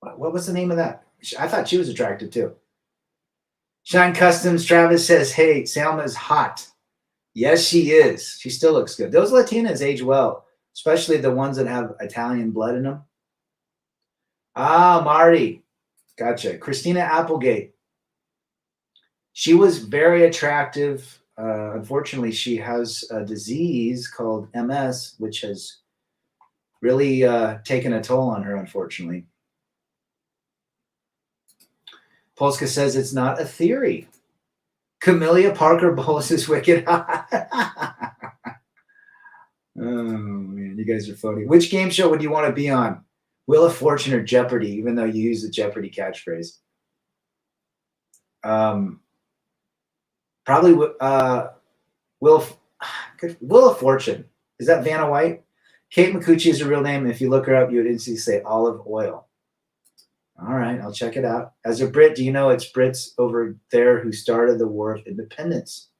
What was the name of that? I thought she was attractive too. Shine Customs Travis says, "Hey, Salma's hot." Yes, she is. She still looks good. Those Latinas age well, especially the ones that have Italian blood in them. Ah, Marty. Gotcha. Christina Applegate. She was very attractive. Unfortunately, she has a disease called MS, which has really taken a toll on her, unfortunately. Polska says it's not a theory. Camellia Parker Bowles is wicked hot. Oh, man, you guys are funny. Which game show would you want to be on? Wheel of Fortune or Jeopardy, even though you use the Jeopardy catchphrase? Probably Wheel of Fortune. Is that Vanna White? Kate McCucci is her real name. If you look her up, you would instantly say olive oil. All right, I'll check it out. As a Brit, do you know it's Brits over there who started the War of Independence?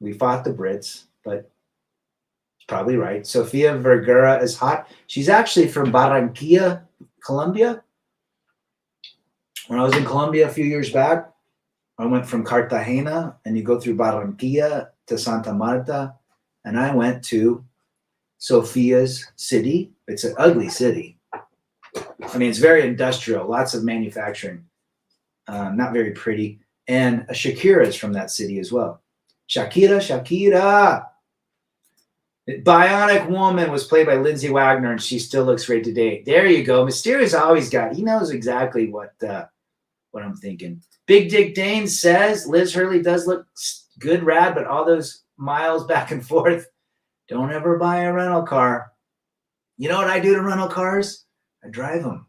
We fought the Brits, but it's probably right. Sofia Vergara is hot. She's actually from Barranquilla, Colombia. When I was in Colombia a few years back, I went from Cartagena, and you go through Barranquilla to Santa Marta, and I went to Sofia's city. It's an ugly city. I mean, it's very industrial, lots of manufacturing, not very pretty. And Shakira is from that city as well. Shakira. Bionic Woman was played by Lindsay Wagner, and she still looks great today. There you go. Mysterio's always got. He knows exactly what I'm thinking. Big Dick Dane says Liz Hurley does look good, rad, but all those miles back and forth. Don't ever buy a rental car. You know what I do to rental cars? I drive them.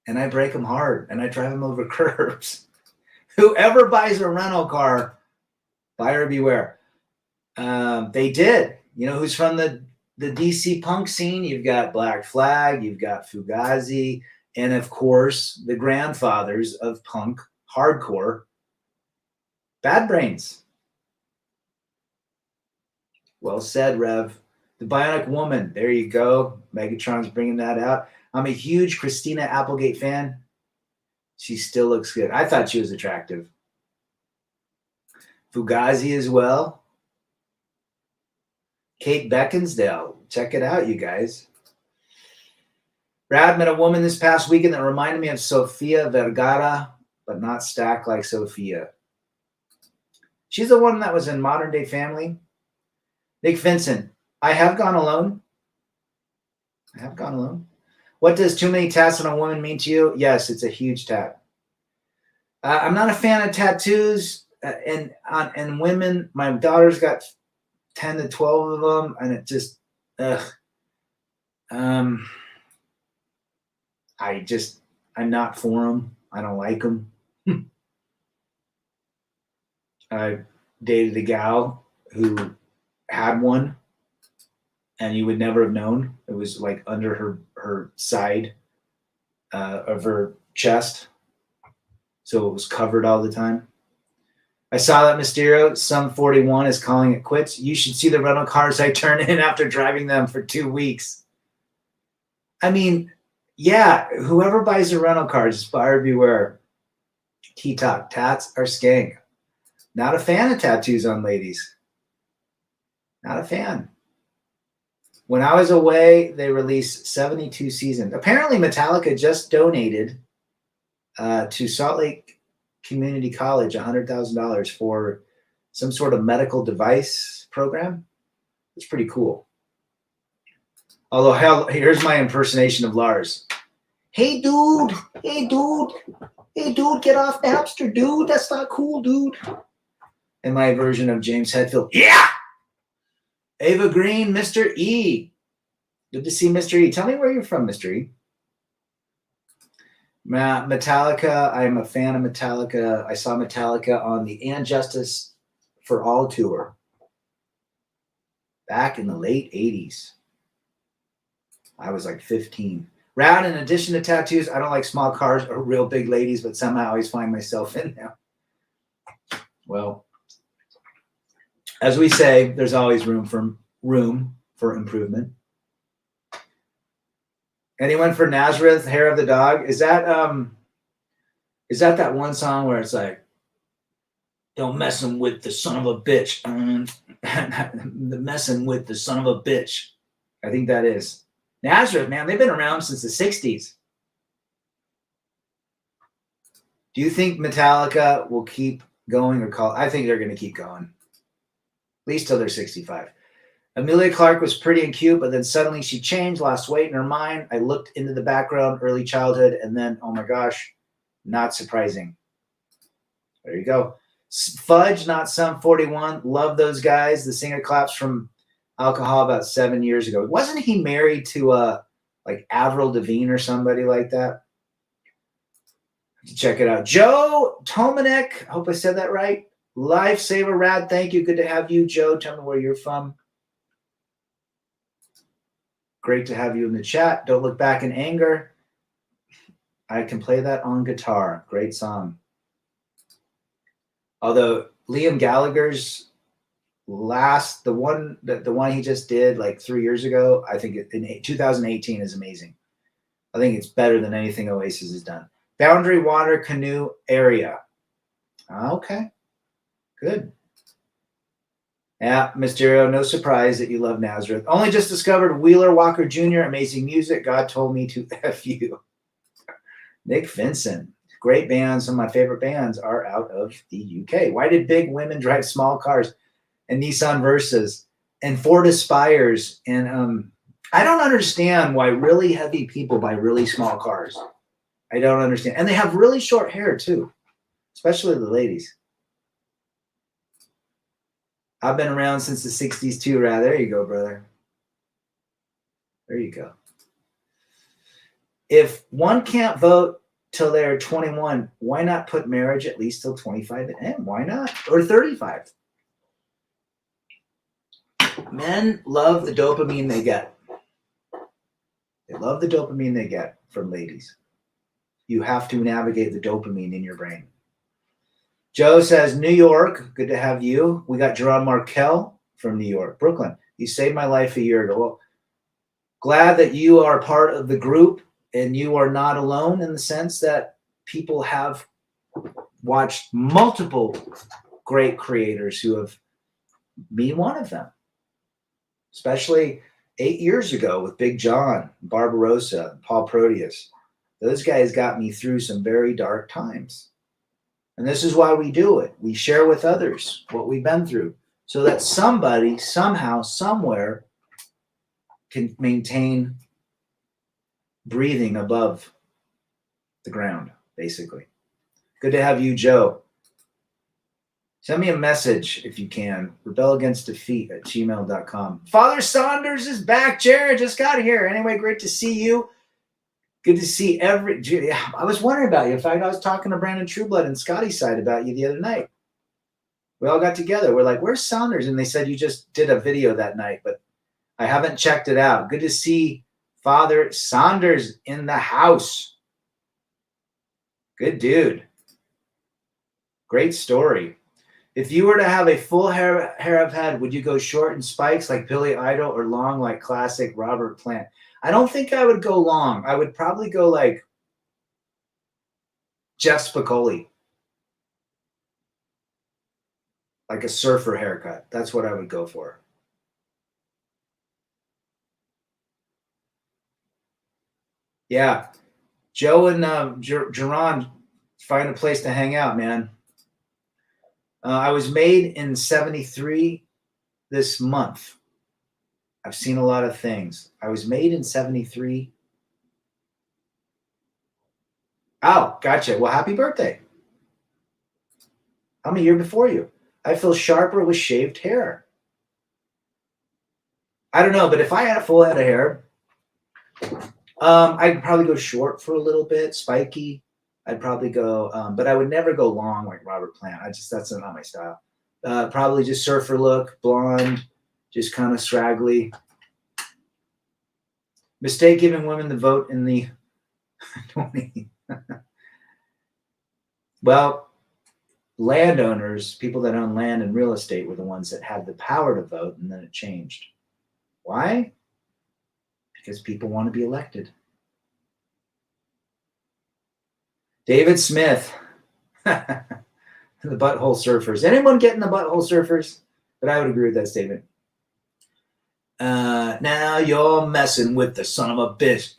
And I brake them hard, and I drive them over curbs. Whoever buys a rental car, buyer beware. They did. You know who's from the DC punk scene? You've got Black Flag, you've got Fugazi, and of course, the grandfathers of punk hardcore, Bad Brains. Well said, Rev. The Bionic Woman. There you go. Megatron's bringing that out. I'm a huge Christina Applegate fan. She still looks good. I thought she was attractive. Fugazi as well. Kate Beckinsdale. Check it out, you guys. Brad met a woman this past weekend that reminded me of Sofia Vergara, but not stacked like Sofia. She's the one that was in Modern Day Family. Nick Vincent. I have gone alone. What does too many tats on a woman mean to you? Yes, it's a huge tat. I'm not a fan of tattoos and women. My daughter's got 10 to 12 of them, and it just, I'm not for them. I don't like them. I dated a gal who had one, and you would never have known. It was like under her side of her chest, so it was covered all the time. I saw that Mysterio, Sum 41, is calling it quits. You should see the rental cars I turn in after driving them for 2 weeks. I mean, yeah, whoever buys the rental cars, buyer beware. T-Talk, tats are skank. Not a fan of tattoos on ladies. Not a fan. When I was away, they released 72 seasons. Apparently, Metallica just donated to Salt Lake Community College $100,000 for some sort of medical device program. It's pretty cool. Although, hell, here's my impersonation of Lars. Hey, dude. Hey, dude. Hey, dude, get off Napster, dude. That's not cool, dude. And my version of James Hetfield. Yeah! Ava Green, Mr. E. Good to see Mr. E. Tell me where you're from, Mr. E. Metallica. I am a fan of Metallica. I saw Metallica on the And Justice for All tour back in the late 80s. I was like 15. Round, in addition to tattoos, I don't like small cars or real big ladies, but somehow I always find myself in them. Well, as we say, there's always room for improvement. Anyone for Nazareth, Hair of the Dog? Is that that one song where it's like, don't mess him with the son of a bitch. Messing with the son of a bitch. I think that is. Nazareth, man, they've been around since the 60s. Do you think Metallica will keep going or call? I think they're going to keep going. At least till they're 65. Amelia Clark was pretty and cute, but then suddenly she changed, lost weight in her mind. I looked into the background, early childhood, and then, oh my gosh, not surprising. There you go. Fudge, not some 41. Love those guys. The singer claps from Alcohol about 7 years ago. Wasn't he married to like Avril Lavigne or somebody like that? Check it out. Joe Tomanek. I hope I said that right. Lifesaver Rad. Thank you. Good to have you, Joe. Tell me where you're from. Great to have you in the chat. Don't Look Back in Anger. I can play that on guitar. Great song. Although Liam Gallagher's the one he just did like 3 years ago, I think in 2018 is amazing. I think it's better than anything Oasis has done. Boundary Water Canoe Area. Okay, good. Yeah, Mysterio, no surprise that you love Nazareth. Only just discovered Wheeler Walker Jr., amazing music. God told me to F you. Nick Vincent. Great bands. Some of my favorite bands are out of the UK. Why did big women drive small cars and Nissan Versas and Ford Aspires? And I don't understand why really heavy people buy really small cars. I don't understand. And they have really short hair too, especially the ladies. I've been around since the 60s too, Rad. There you go, brother. There you go. If one can't vote till they're 21, why not put marriage at least till 25? And why not? Or 35? Men love the dopamine they get. They love the dopamine they get from ladies. You have to navigate the dopamine in your brain. Joe says, New York, good to have you. We got Jerron Markell from New York. Brooklyn, you saved my life a year ago. Well, glad that you are part of the group and you are not alone in the sense that people have watched multiple great creators who have me one of them, especially 8 years ago with Big John, Barbarossa, Paul Proteus. Those guys got me through some very dark times. And this is why we do it. We share with others what we've been through so that somebody, somehow, somewhere can maintain breathing above the ground, basically. Good to have you, Joe. Send me a message if you can. rebelagainstdefeat@gmail.com. Father Saunders is back, Jared. Just got here. Anyway, great to see you. Good to see I was wondering about you. In fact, I was talking to Brandon Trueblood and Scotty Side about you the other night. We all got together. We're like, where's Saunders? And they said you just did a video that night, but I haven't checked it out. Good to see Father Saunders in the house. Good dude. Great story. If you were to have a full hair of head, would you go short and spikes like Billy Idol or long like classic Robert Plant? I don't think I would go long. I would probably go like Jeff Spicoli. Like a surfer haircut. That's what I would go for. Yeah. Joe and Jerron, find a place to hang out, man. I was made in 73 this month. I've seen a lot of things. I was made in 73. Oh, gotcha. Well, happy birthday. I'm a year before you. I feel sharper with shaved hair. I don't know, but if I had a full head of hair, I'd probably go short for a little bit, spiky. I'd probably go, but I would never go long like Robert Plant. That's not my style. Probably just surfer look, blonde, just kind of straggly. Mistake giving women the vote in the 20. Well, landowners, people that own land and real estate, were the ones that had the power to vote, and then it changed. Why? Because people want to be elected. David Smith, the butthole surfers. Anyone getting the butthole surfers? But I would agree with that statement. Now you're messing with the son of a bitch.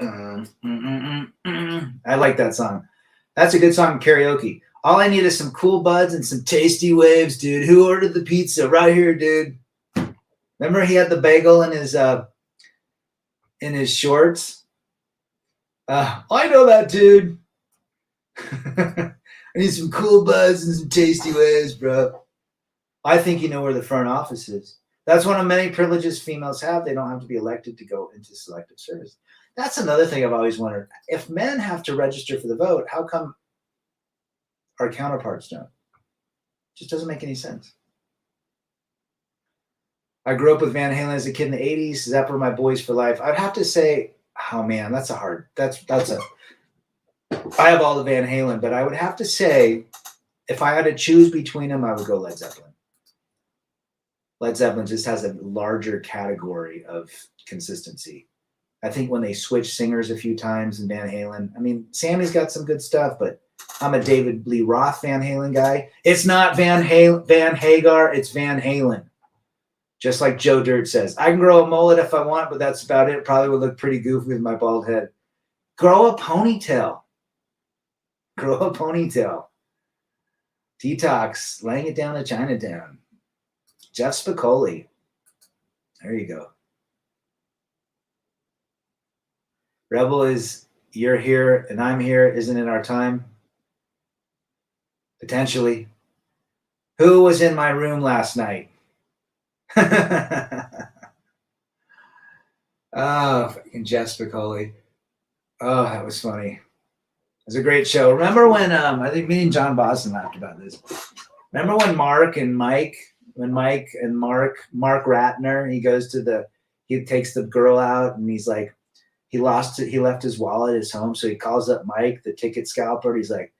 I like that song. That's a good song karaoke. All I need is some cool buds and some tasty waves, dude. Who ordered the pizza? Right here, dude. Remember he had the bagel in his shorts? I know that, dude. I need some cool buds and some tasty waves, bro. I think you know where the front office is. That's one of many privileges females have. They don't have to be elected to go into selective service. That's another thing I've always wondered. If men have to register for the vote, how come our counterparts don't? Just doesn't make any sense. I grew up with Van Halen as a kid in the 80s. Zephyr, my boys for life. I'd have to say, oh man, I have all the Van Halen, but I would have to say, if I had to choose between them, I would go Led Zeppelin. Led Zeppelin just has a larger category of consistency. I think when they switch singers a few times in Van Halen, I mean, Sammy's got some good stuff, but I'm a David Lee Roth Van Halen guy. It's not Van Hagar, it's Van Halen. Just like Joe Dirt says, I can grow a mullet if I want, but that's about it. Probably would look pretty goofy with my bald head. Grow a ponytail. Grow a ponytail. Detox, laying it down to Chinatown. Jeff Spicoli. There you go. Rebel is, you're here and I'm here. Isn't it our time? Potentially. Who was in my room last night? Oh, fucking Jeff Spicoli. Oh, that was funny. It was a great show. Remember when I think me and John Boston laughed about this. Remember when Mark Ratner, he takes the girl out and he's like, he left his wallet at his home, so he calls up Mike, the ticket scalper. And he's like,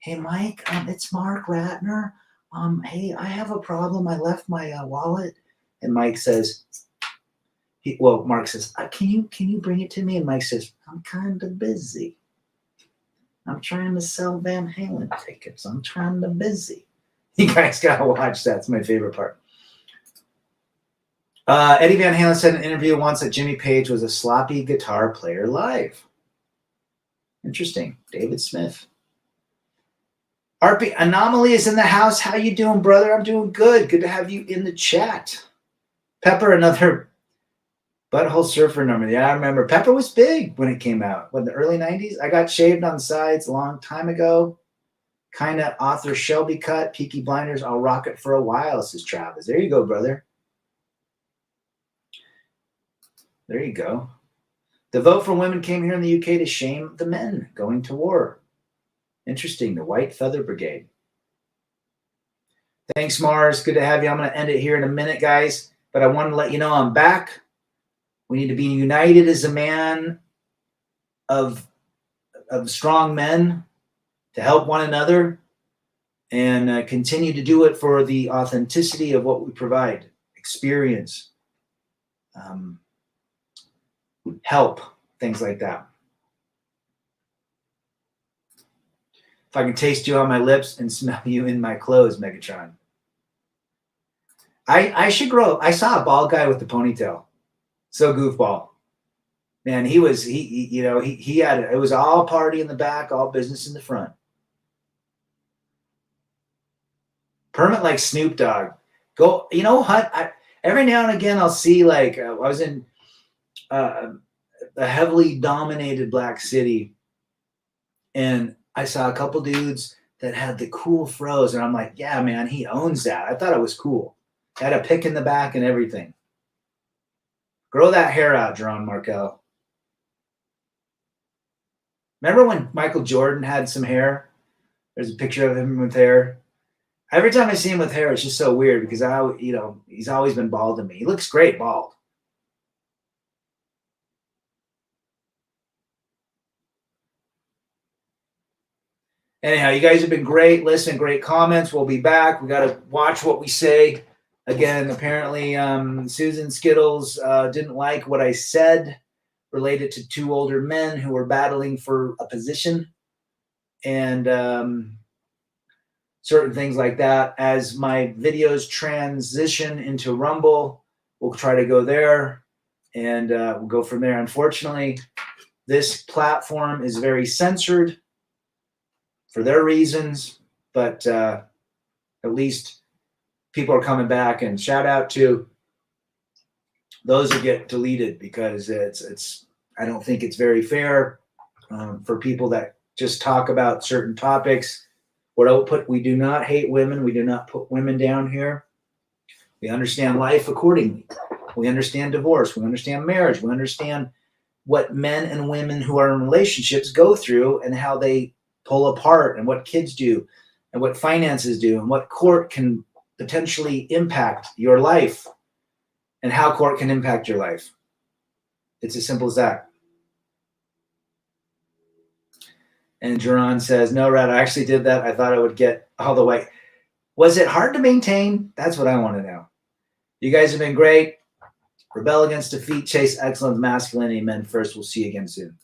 hey Mike, it's Mark Ratner. Hey, I have a problem. I left my wallet. And Mike says, Mark says, can you bring it to me? And Mike says, I'm kind of busy. I'm trying to sell Van Halen tickets. I'm kind of busy. You guys gotta watch that. It's my favorite part. Eddie Van Halen said in an interview once that Jimmy Page was a sloppy guitar player live. Interesting. David Smith. RP Anomaly is in the house. How you doing, brother? I'm doing good. Good to have you in the chat. Pepper, another butthole surfer number. Yeah, I remember. Pepper was big when it came out. In the early 90s? I got shaved on sides a long time ago. Kind of author Shelby cut. Peaky Blinders. I'll rock it for a while, says Travis. There you go, brother. There you go. The vote for women came here in the UK to shame the men going to war. Interesting. The White Feather Brigade. Thanks, Mars. Good to have you. I'm going to end it here in a minute, guys. But I want to let you know I'm back. We need to be united as a man of strong men to help one another and continue to do it for the authenticity of what we provide. Experience. Help. things like that. If I can taste you on my lips and smell you in my clothes, Megatron. I should grow. I saw a bald guy with the ponytail. So goofball. Man, he had, it was all party in the back, all business in the front. Permit like Snoop Dogg. Go, you know what? Every now and again, I'll see, like, I was in a heavily dominated black city, and I saw a couple dudes that had the cool fros, and I'm like, yeah, man, he owns that. I thought it was cool. Had a pick in the back and everything. Grow that hair out, Jerron Markel. Remember when Michael Jordan had some hair? There's a picture of him with hair. Every time I see him with hair, it's just so weird because he's always been bald to me. He looks great bald. Anyhow, you guys have been great. Listen, great comments. We'll be back. We got to watch what we say. Again, apparently Susan Skittles didn't like what I said related to two older men who were battling for a position and certain things like that. As my videos transition into Rumble, we'll try to go there and we'll go from there. Unfortunately, this platform is very censored for their reasons, but at least people are coming back, and shout out to those who get deleted because I don't think it's very fair for people that just talk about certain topics. We do not hate women. We do not put women down here. We understand life accordingly. We understand divorce. We understand marriage. We understand what men and women who are in relationships go through and how they pull apart and what kids do and what finances do and what court can potentially impact your life and how court can impact your life. It's as simple as that. And Jerron says, no, Rad, I actually did that. I thought I would get all the way. Was it hard to maintain? That's what I want to know. You guys have been great. Rebel against defeat, chase excellence, masculinity, men first. We'll see you again soon.